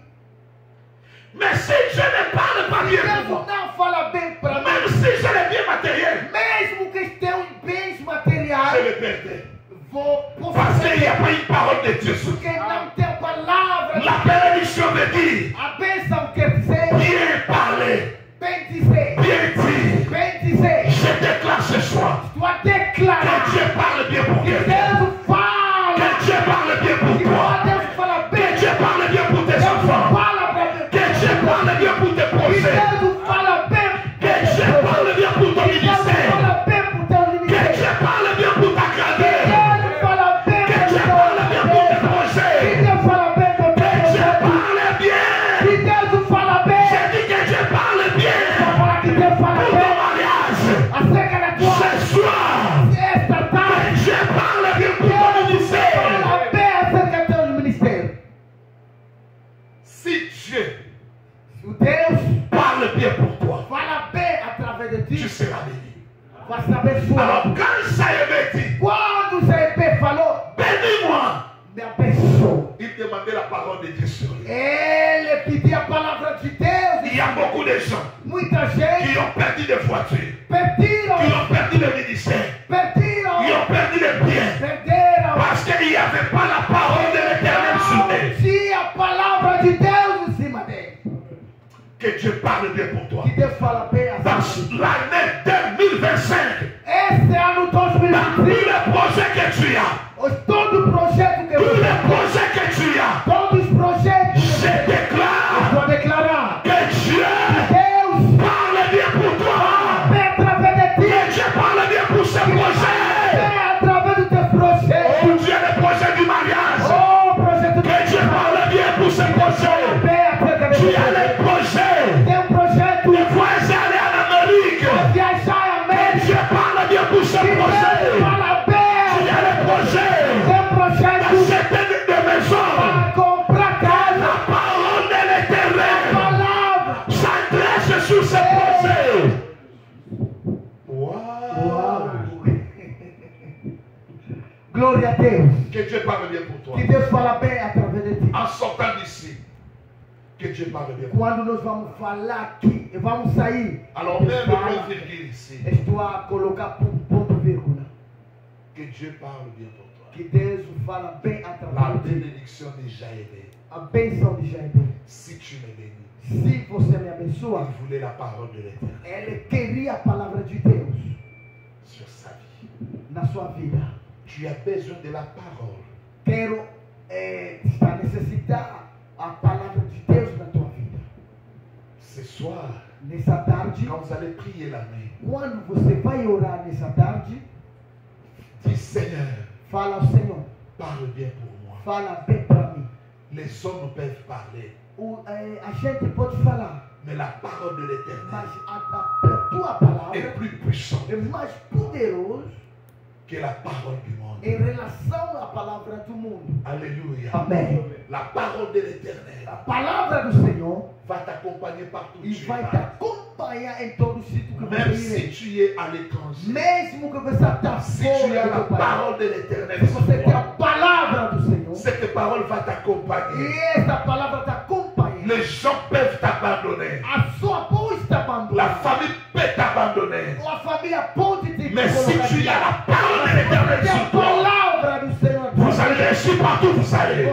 Speaker 6: Mais si Dieu ne parle pas bien
Speaker 3: Deus
Speaker 6: pour moi,
Speaker 3: não fala bem para
Speaker 6: même
Speaker 3: mim,
Speaker 6: si j'ai les biens matériels,
Speaker 3: mesmo que tenham bens
Speaker 6: je
Speaker 3: materiais,
Speaker 6: les perdrai.
Speaker 3: vou
Speaker 6: Parce qu'il n'y a
Speaker 3: fazer
Speaker 6: pas une parole de Dieu sur
Speaker 3: porque não tem palavra.
Speaker 6: la bénédiction veut dire
Speaker 3: A bênção quer dizer
Speaker 6: bien parler,
Speaker 3: bem dizer,
Speaker 6: bien dire.
Speaker 3: bem dizer.
Speaker 6: Je déclare ce soir
Speaker 3: Tu a
Speaker 6: que
Speaker 3: declarar
Speaker 6: Dieu parle bien pour
Speaker 3: que
Speaker 6: quelqu'un.
Speaker 3: Deus fala,
Speaker 6: Que Dieu parle bien pour
Speaker 3: que
Speaker 6: toi.
Speaker 3: Deus fala bem,
Speaker 6: Que Dieu parle bien pour tes
Speaker 3: Deus
Speaker 6: enfants.
Speaker 3: fala para mim,
Speaker 6: Que Dieu parle bien pour tes
Speaker 3: que
Speaker 6: projets.
Speaker 3: Deus fala bem,
Speaker 6: Que Dieu parle bien pour ton
Speaker 3: que Deus
Speaker 6: ministère.
Speaker 3: fala bem pro teu
Speaker 6: Que
Speaker 3: ministério,
Speaker 6: Dieu parle bien pour ta
Speaker 3: que
Speaker 6: carrière.
Speaker 3: Deus fala bem
Speaker 6: Que
Speaker 3: pro
Speaker 6: Dieu
Speaker 3: teu
Speaker 6: parle bien pour tes
Speaker 3: ministério, que
Speaker 6: projets.
Speaker 3: Deus fala bem pro teu
Speaker 6: Que Dieu
Speaker 3: projeto,
Speaker 6: parle bien.
Speaker 3: que Deus fala bem,
Speaker 6: J'ai dit que Dieu parle bien
Speaker 3: fala que Deus fala
Speaker 6: pour ton
Speaker 3: bem
Speaker 6: mariage.
Speaker 3: acerca da tua
Speaker 6: Ce soir,
Speaker 3: esta
Speaker 6: que
Speaker 3: tarde.
Speaker 6: Dieu parle bien pour ton
Speaker 3: Deus
Speaker 6: ministère.
Speaker 3: fala bem acerca do teu ministério.
Speaker 6: Si Dieu
Speaker 3: Se o Deus
Speaker 6: parle bien pour toi,
Speaker 3: fala bem através de
Speaker 6: tu
Speaker 3: ti,
Speaker 6: seras béni.
Speaker 3: vai ser abençoado.
Speaker 6: Alors quand Jaébé dit,
Speaker 3: Quando Jaébé falou,
Speaker 6: bénis-moi,
Speaker 3: me abençoe,
Speaker 6: il demandait la parole de Dieu sur lui.
Speaker 3: ele pediu a palavra de Deus.
Speaker 6: Il y a beaucoup de gens
Speaker 3: Muita gente
Speaker 6: qui ont perdu des voitures,
Speaker 3: perderam,
Speaker 6: qui ont perdu le ministère, qui
Speaker 3: perderam,
Speaker 6: ont perdu les biens,
Speaker 3: perderam.
Speaker 6: parce qu'il n'y avait pas la parole de l'Éternel sur
Speaker 3: Não
Speaker 6: eux.
Speaker 3: tinha a palavra de Deus em cima dele.
Speaker 6: Que Dieu parle bien pour toi.
Speaker 3: Que Deus fala bem
Speaker 6: Dans
Speaker 3: assim.
Speaker 6: l'année 2025,
Speaker 3: Esse ano
Speaker 6: dans tous
Speaker 3: 2025,
Speaker 6: les projets que tu as,
Speaker 3: todo projeto que
Speaker 6: tous
Speaker 3: você
Speaker 6: les
Speaker 3: tem,
Speaker 6: projets que tu as,
Speaker 3: todos os projetos que
Speaker 6: je
Speaker 3: você tem,
Speaker 6: déclare
Speaker 3: vou declarar.
Speaker 6: que Dieu
Speaker 3: Deus
Speaker 6: parle bien pour toi.
Speaker 3: vem através de ti,
Speaker 6: Que Dieu parle bien pour ce projet.
Speaker 3: vem através dos teus projetos.
Speaker 6: Oh Dieu, le projet du mariage.
Speaker 3: Oh, projeto
Speaker 6: Que Dieu parle bien pour ce projet.
Speaker 3: bem acerca de
Speaker 6: Tu
Speaker 3: você.
Speaker 6: as les projets.
Speaker 3: Tem projeto
Speaker 6: De voyager aller en Amérique.
Speaker 3: de viajar a
Speaker 6: Que
Speaker 3: América.
Speaker 6: Dieu parle bien pour ce
Speaker 3: Que Deus
Speaker 6: projet.
Speaker 3: fala
Speaker 6: Tu
Speaker 3: bem.
Speaker 6: as les projets.
Speaker 3: Tem projeto
Speaker 6: D'acheter des maisons.
Speaker 3: para comprar casa.
Speaker 6: La parole de l'Éternel
Speaker 3: Palavra.
Speaker 6: s'adresse sur ce projet.
Speaker 3: Uau. Glória a Deus.
Speaker 6: Que Dieu parle bien pour toi.
Speaker 3: Que Deus fala bem através de ti.
Speaker 6: En sortant d'ici, que Dieu parle bien pour toi.
Speaker 3: Quando nós vamos falar aqui, vamos sair.
Speaker 6: Alors
Speaker 3: Deus
Speaker 6: même le
Speaker 3: fala.
Speaker 6: point virgule ici.
Speaker 3: Estou a colocar ponto vírgula.
Speaker 6: Que Dieu parle bien pour toi.
Speaker 3: Que Deus fala bem
Speaker 6: La
Speaker 3: através de ti.
Speaker 6: bénédiction de Jaébé.
Speaker 3: A bênção de Jaébé.
Speaker 6: Si tu me bénis,
Speaker 3: Se você me abençoa,
Speaker 6: il voulait la parole de l'Éternel
Speaker 3: ele queria a palavra de Deus
Speaker 6: sur sa vie.
Speaker 3: na sua vida.
Speaker 6: Tu as besoin de la parole.
Speaker 3: Quero estar necessitar a palavra de Deus na tua vida.
Speaker 6: Ce soir,
Speaker 3: Nessa tarde,
Speaker 6: quand vous allez prier la nuit,
Speaker 3: quando você vai orar nessa tarde,
Speaker 6: dis Seigneur,
Speaker 3: fala ao Senhor,
Speaker 6: parle bien pour moi.
Speaker 3: fala bem para mim.
Speaker 6: Les hommes peuvent parler,
Speaker 3: A gente pode falar,
Speaker 6: mais la parole de
Speaker 3: mas
Speaker 6: l'Éternel
Speaker 3: a tua palavra
Speaker 6: est plus puissante
Speaker 3: é mais poderosa
Speaker 6: que la parole du monde.
Speaker 3: em relação à palavra do mundo.
Speaker 6: Alléluia.
Speaker 3: Amém.
Speaker 6: La parole de l'Éternel
Speaker 3: A palavra do Senhor
Speaker 6: va t'accompagner partout où
Speaker 3: e
Speaker 6: tu
Speaker 3: vai te
Speaker 6: vas.
Speaker 3: acompanhar em todo sítio que
Speaker 6: Même
Speaker 3: você
Speaker 6: si
Speaker 3: ir.
Speaker 6: tu es à l'étranger,
Speaker 3: Mesmo que você está
Speaker 6: si tu as
Speaker 3: fora
Speaker 6: la
Speaker 3: do teu país,
Speaker 6: parole de l'Éternel
Speaker 3: se
Speaker 6: sur
Speaker 3: você tem a
Speaker 6: toi,
Speaker 3: palavra do Senhor,
Speaker 6: cette parole va t'accompagner.
Speaker 3: e essa palavra te acompanha,
Speaker 6: Les gens peuvent t'abandonner.
Speaker 3: a sua voz te
Speaker 6: La
Speaker 3: abandona,
Speaker 6: famille peut
Speaker 3: a
Speaker 6: Mais si tu as la parole de l'Éternel sur toi, vous allez réussir partout, vous allez. Le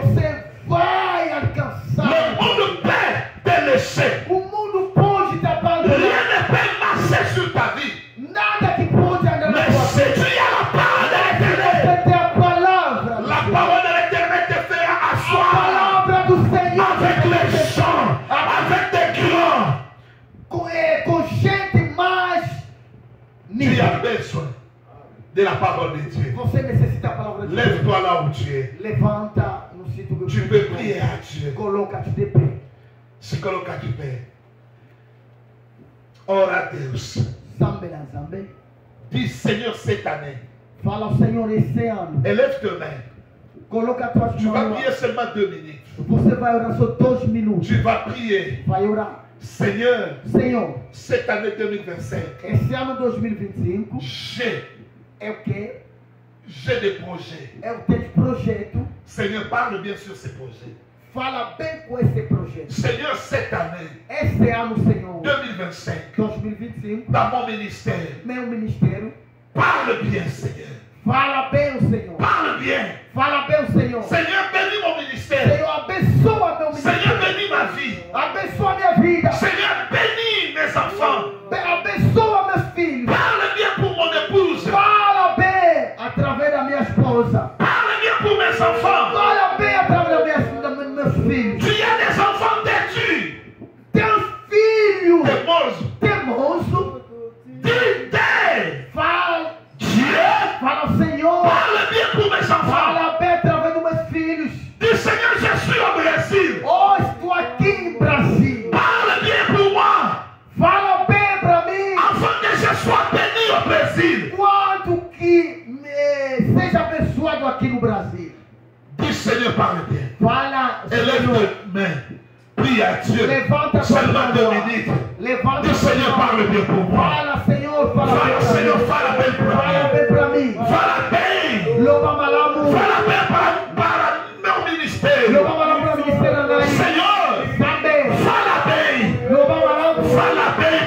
Speaker 6: monde peut te laisser. Rien ne peut marcher sur ta vie. Mais si tu as la parole de l'Éternel, la parole de l'Éternel te fera asseoir avec les chants, avec des grands. Tu as besoin de la parole de Dieu. Lève-toi là où tu es. Tu peux prier à Dieu. Se coloca de pé. Ora a Deus. Dis Seigneur cette année. Élève tes mains. Tu vas prier seulement 2 minutes. Tu vas prier. Seigneur, cette année 2025, j'ai des projets. Seigneur, parle bien sur ces projets.
Speaker 3: Fala bem com esse projeto.
Speaker 6: Seigneur, cette année,
Speaker 3: esse ano, Senhor,
Speaker 6: 2025, dans mon ministère,
Speaker 3: meu ministério,
Speaker 6: parle bien, Seigneur.
Speaker 3: Fala bem, Senhor.
Speaker 6: Parle bien.
Speaker 3: Fala bem, Senhor.
Speaker 6: Seigneur, bénis mon ministère.
Speaker 3: Senhor, abençoa meu ministério.
Speaker 6: Seigneur, bénis ma vie.
Speaker 3: Abençoa minha vida.
Speaker 6: Seigneur, bénis mes enfants.
Speaker 3: Abençoa meus filhos.
Speaker 6: Parle bien pour mon épouse.
Speaker 3: Fala bem através da minha esposa.
Speaker 6: Parle bien pour mes enfants.
Speaker 3: Fala bem através dos meus filhos.
Speaker 6: Tu as des enfants têtus.
Speaker 3: Teus filhos.
Speaker 6: Teimoso. Dis-te.
Speaker 3: Fala.
Speaker 6: Fala,
Speaker 3: Senhor.
Speaker 6: Parle bien pour mes enfants.
Speaker 3: Fala bem através dos meus filhos.
Speaker 6: Dis, Seigneur, je suis au Brésil.
Speaker 3: Oh, estou aqui em Brasil.
Speaker 6: Parle bien pour moi.
Speaker 3: Fala bem para mim.
Speaker 6: Afin que je sois béni au Brésil.
Speaker 3: Quanto que seja abençoado aqui no Brasil.
Speaker 6: Dis, Seigneur, parle bien.
Speaker 3: Fala,
Speaker 6: Élève tes mains. Prie à Dieu.
Speaker 3: Levanta
Speaker 6: Seulement 2 minutes.
Speaker 3: Levanta.
Speaker 6: Dis, Seigneur, parle bien pour moi.
Speaker 3: Fala, Senhor, fala
Speaker 6: Fala,
Speaker 3: bem.
Speaker 6: Seigneur, fala bem para
Speaker 3: Fala
Speaker 6: mim.
Speaker 3: bem para mim.
Speaker 6: Fala bem.
Speaker 3: Louva malamu.
Speaker 6: Fala bem para meu ministério.
Speaker 3: Louva malamu para o ministério andar.
Speaker 6: Senhor,
Speaker 3: Também.
Speaker 6: fala bem.
Speaker 3: Louva malamu.
Speaker 6: Fala bem.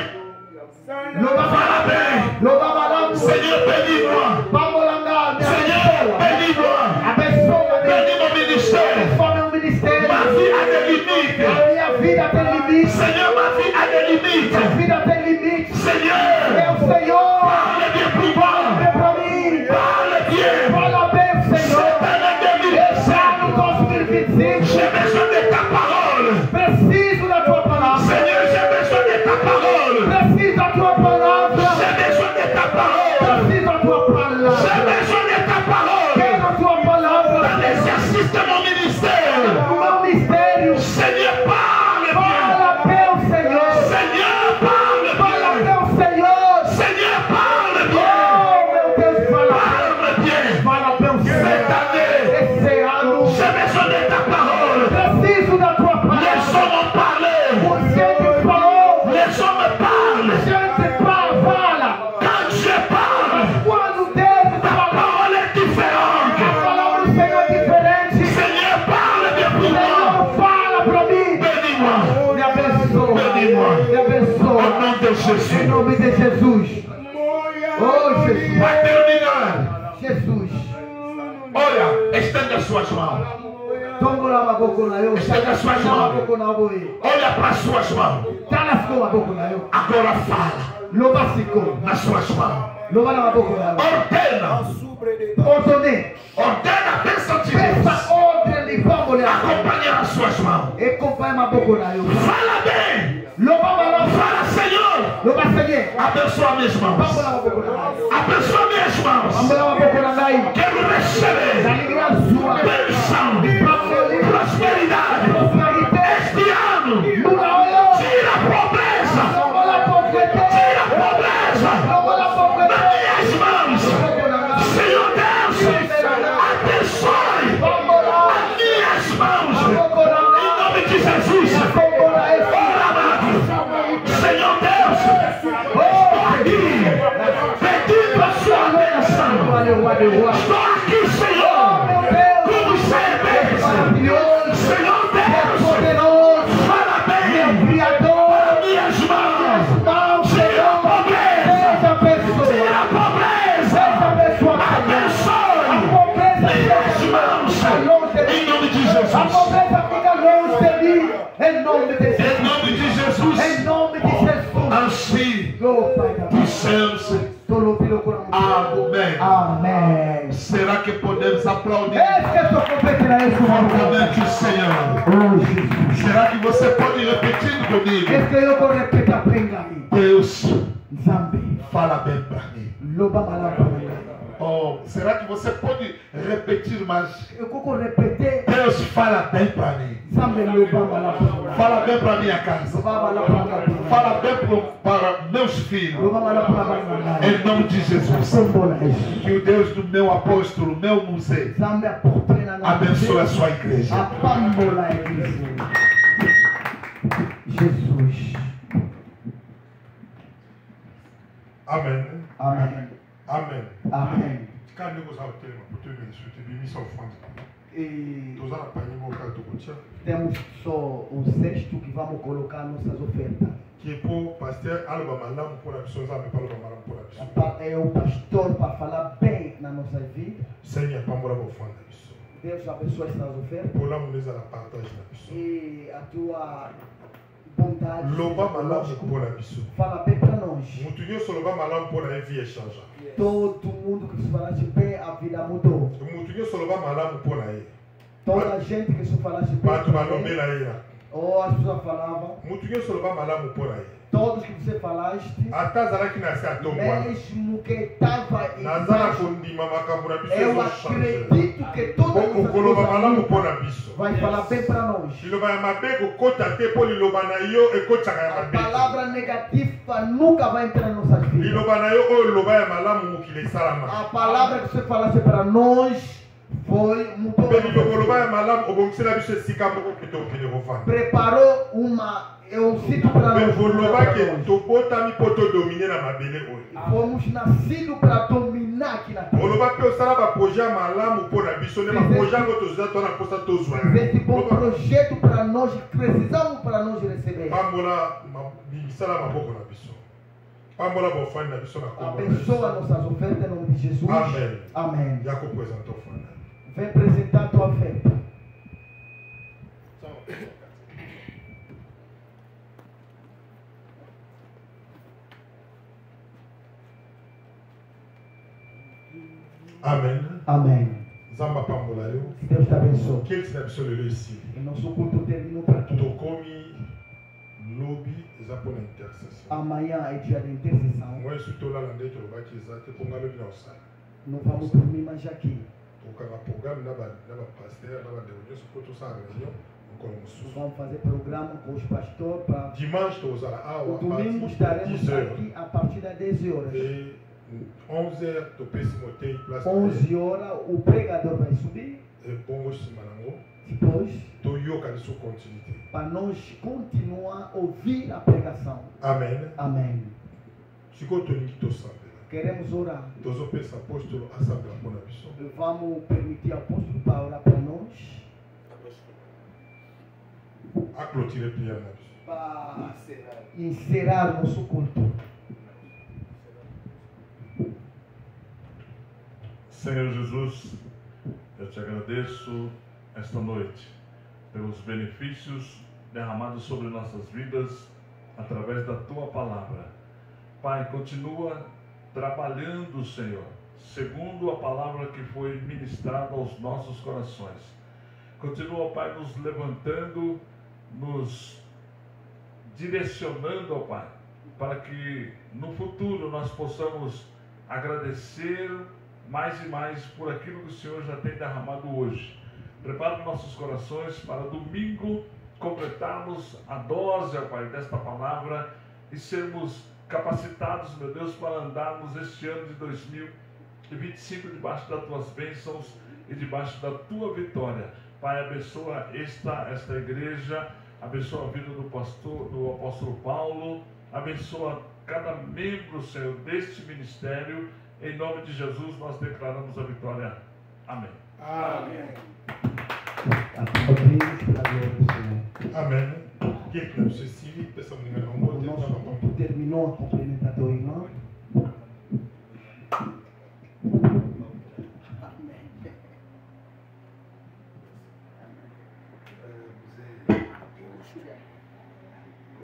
Speaker 3: Louva
Speaker 6: Fala bem.
Speaker 3: Louva malamu.
Speaker 6: Seigneur, bénis-moi.
Speaker 3: Vamos lá,
Speaker 6: Seigneur, bénis-moi.
Speaker 3: abençoa.
Speaker 6: Bénis mon ministère.
Speaker 3: Abençoa meu ministério.
Speaker 6: Ma vie a des limites.
Speaker 3: A minha vida tem limite.
Speaker 6: Seigneur, ma vie a des limites.
Speaker 3: Minha vida tem limite.
Speaker 6: Seigneur,
Speaker 3: Meu Senhor.
Speaker 6: parle bien pour moi.
Speaker 3: Vem para mim.
Speaker 6: Parle bien.
Speaker 3: Fala bem, Senhor.
Speaker 6: Cette année
Speaker 3: Esse
Speaker 6: 2025,
Speaker 3: ano 2025.
Speaker 6: j'ai besoin de ta parole.
Speaker 3: Preciso da tua palavra.
Speaker 6: Seigneur, j'ai besoin de ta parole.
Speaker 3: Preciso da tua palavra.
Speaker 6: J'ai besoin de ta parole.
Speaker 3: Preciso da tua palavra.
Speaker 6: J'ai besoin de ta parole.
Speaker 3: Quero a tua palavra.
Speaker 6: Dans l'exercice de mon ministère.
Speaker 3: O meu mistério.
Speaker 6: Seigneur, parle bien.
Speaker 3: Fala bem, Senhor.
Speaker 6: Seigneur, parle
Speaker 3: Fala
Speaker 6: bien.
Speaker 3: bem, Senhor.
Speaker 6: Seigneur, parle bien.
Speaker 3: Oh, meu Deus, fala.
Speaker 6: Parle bien.
Speaker 3: Fala bem,
Speaker 6: Cette
Speaker 3: Senhor.
Speaker 6: année,
Speaker 3: Esse ano.
Speaker 6: j'ai besoin de ta parole.
Speaker 3: Preciso da tua
Speaker 6: Les
Speaker 3: palavra.
Speaker 6: hommes ont parlé.
Speaker 3: Você me falou.
Speaker 6: Les hommes parlent.
Speaker 3: Gente, fala.
Speaker 6: Quand je parle,
Speaker 3: Quando Deus
Speaker 6: ta
Speaker 3: fala.
Speaker 6: parole est différente.
Speaker 3: A palavra do Senhor é diferente.
Speaker 6: Seigneur, parle bien pour moi.
Speaker 3: Senhor, fala para mim.
Speaker 6: Bénis-moi.
Speaker 3: Me abençoa.
Speaker 6: Bénis-moi.
Speaker 3: Me
Speaker 6: Au
Speaker 3: abençoa.
Speaker 6: nom de
Speaker 3: Em
Speaker 6: Jésus.
Speaker 3: nome de Jesus. Oh, Jesus.
Speaker 6: Vai terminar.
Speaker 3: Jesus.
Speaker 6: Olha, estenda suas mãos.
Speaker 3: Tongola maboko na yo.
Speaker 6: Estenda suas
Speaker 3: Maboko
Speaker 6: mãos.
Speaker 3: na boe.
Speaker 6: Olha para as suas mãos.
Speaker 3: Talasco maboko na yo.
Speaker 6: Agora fala
Speaker 3: Loba siko.
Speaker 6: nas suas mãos.
Speaker 3: Loba na maboko na yo.
Speaker 6: Ordena.
Speaker 3: Ordonné.
Speaker 6: Ordena a bênção de
Speaker 3: Pensa
Speaker 6: Deus.
Speaker 3: ordem de vamos lá.
Speaker 6: Acompanhar as suas mãos.
Speaker 3: E acompanha maboko na yo.
Speaker 6: Fala bem.
Speaker 3: Loba malama.
Speaker 6: Fala, Senhor.
Speaker 3: Loba senye.
Speaker 6: Abençoa minhas
Speaker 3: Vamos
Speaker 6: mãos.
Speaker 3: lá maboko na yo.
Speaker 6: Abençoa minhas mãos.
Speaker 3: Vamos lá maboko na yo.
Speaker 6: Quero receber
Speaker 3: Da alegria sua.
Speaker 6: bênção,
Speaker 3: Prosperidade.
Speaker 6: prosperidade.
Speaker 3: Prosperidade.
Speaker 6: Este ano,
Speaker 3: Nuna oyo.
Speaker 6: tira a pobreza.
Speaker 3: Tongola pobrete.
Speaker 6: Tira a pobreza
Speaker 3: Tongola
Speaker 6: das
Speaker 3: pobrete.
Speaker 6: minhas mãos. Senhor Deus, abençoe
Speaker 3: Vamos lá.
Speaker 6: as minhas mãos.
Speaker 3: Maboko na yo.
Speaker 6: Em nome de Jesus.
Speaker 3: Tongola esse.
Speaker 6: Ora, amado. Senhor Deus, estou aqui pedindo a sua bênção.
Speaker 3: Valeu, valeu, valeu.
Speaker 6: Estou aqui, Senhor,
Speaker 3: Meu Deus.
Speaker 6: como você é bênção.
Speaker 3: Maravilhoso.
Speaker 6: Senhor Deus,
Speaker 3: Poderoso.
Speaker 6: fala bem
Speaker 3: Criador.
Speaker 6: minhas mãos.
Speaker 3: Mãos,
Speaker 6: Tira a pobreza.
Speaker 3: seja pessoa.
Speaker 6: céus. Amém.
Speaker 3: Amém.
Speaker 6: Será que podemos aplaudir
Speaker 3: Fortemente
Speaker 6: o Senhor?
Speaker 3: Oh, Jesus.
Speaker 6: Será que você pode repetir comigo?
Speaker 3: Est-ce que eu vou repetir a prenga?
Speaker 6: Deus
Speaker 3: Zambi.
Speaker 6: fala bem para mim.
Speaker 3: Loba malabanga.
Speaker 6: Oh, será que você pode repetir mais?
Speaker 3: Eu vou repetir.
Speaker 6: Deus fala bem para mim.
Speaker 3: Zambi loba malabanga.
Speaker 6: Fala bem para minha casa.
Speaker 3: Loba malabanga.
Speaker 6: Fala bem para meus filhos.
Speaker 3: Loba malabanga.
Speaker 6: Em nome de Jesus. Que o Deus do meu apóstolo, meu museu,
Speaker 3: Zambi aporte na
Speaker 6: abençoe a sua igreja.
Speaker 3: Apambola a igreja. Jesus.
Speaker 2: Amen.
Speaker 3: Amen.
Speaker 2: Amen.
Speaker 3: Amen.
Speaker 2: Quand nous avons tellement pour te bénir, te bénir sans offrande.
Speaker 3: E
Speaker 2: Nous allons pas y monter tout le temps.
Speaker 3: temos só o cesto que vamos colocar nossas ofertas.
Speaker 2: Qui est pour pasteur Alba Malam pour la mission, ça me parle de Malam pour la mission.
Speaker 3: É o pastor para falar bem na nossa vida.
Speaker 2: Seigneur, pas moi la offrande la mission.
Speaker 3: Deus abençoe essas ofertas.
Speaker 2: Pour là, nous allons partager la mission.
Speaker 3: E a tua bondade.
Speaker 2: Loba Malam pour la mission.
Speaker 3: Fala bem para nós.
Speaker 2: Moutounio sur Loba Malam pour la vie échangeante.
Speaker 3: Todo mundo que se falasse bem, a vida mudou.
Speaker 2: Moutounio sur Loba Malam pour la vie.
Speaker 3: Toda a gente que se falasse bem.
Speaker 2: Pas tout va nommer la vie.
Speaker 3: Ou as pessoas falavam.
Speaker 2: Moutounio sur Loba Malam pour la vie.
Speaker 3: Todos que você falaste.
Speaker 2: Atazara qui nasce à ton point.
Speaker 3: Mesmo que estava em
Speaker 2: Nazara Kondima Makabura Bisso.
Speaker 3: eu acredito que todas as pessoas vai falar bem para nós. A palavra negativa nunca vai entrar nas nossas vidas. A palavra que você falasse para nós foi mudou. Preparou um sítio para nós. Fomos nascidos para dominar aqui na terra. Esse bom projeto para nós, precisamos para nós receber. Abençoa nossas ofertas em nome de Jesus.
Speaker 2: Amém.
Speaker 3: Amém. Vem apresentar a tua oferta.
Speaker 2: Amen.
Speaker 3: Amém.
Speaker 2: Zamba Pambola yo.
Speaker 3: Que Deus te abençoe.
Speaker 2: Quel est absolu ici?
Speaker 3: E nosso culto terminou para aqui.
Speaker 2: Tokomi lobby eza pour l'intercession.
Speaker 3: Amanhã é dia de intercessão.
Speaker 2: Moi je suis là landé to ba ki za te ponga lo na osala.
Speaker 3: Não vamos dormir mais aqui.
Speaker 2: Tokanga programme na ba pasteur na ba de union sur tout ça réunion.
Speaker 3: Vamos fazer programa com os pastores para
Speaker 2: dimanche tozala awa.
Speaker 3: O domingo estaremos aqui a partir das 10 horas.
Speaker 2: 11h,
Speaker 3: 11 horas, o pregador vai subir. Depois, para nós continuar a ouvir a pregação.
Speaker 2: Amém.
Speaker 3: Amém. Queremos orar. Vamos permitir ao apóstolo para orar para nós. Para encerrar nosso culto.
Speaker 5: Senhor Jesus, eu te agradeço esta noite pelos benefícios derramados sobre nossas vidas através da tua palavra. Pai, continua trabalhando, Senhor, segundo a palavra que foi ministrada aos nossos corações. Continua, Pai, nos levantando, nos direcionando, ó Pai, para que no futuro nós possamos agradecer mais e mais por aquilo que o Senhor já tem derramado hoje. Prepara nossos corações para domingo completarmos a dose, ó Pai, desta palavra e sermos capacitados, meu Deus, para andarmos este ano de 2025 debaixo das tuas bênçãos e debaixo da tua vitória. Pai, abençoa esta igreja, abençoa a vida do apóstolo Paulo, abençoa cada membro, Senhor, deste ministério. Em nome de Jesus, nós declaramos a vitória. Amém.
Speaker 2: Amém.
Speaker 3: Amém.
Speaker 2: Amém. Que é que nós terminou a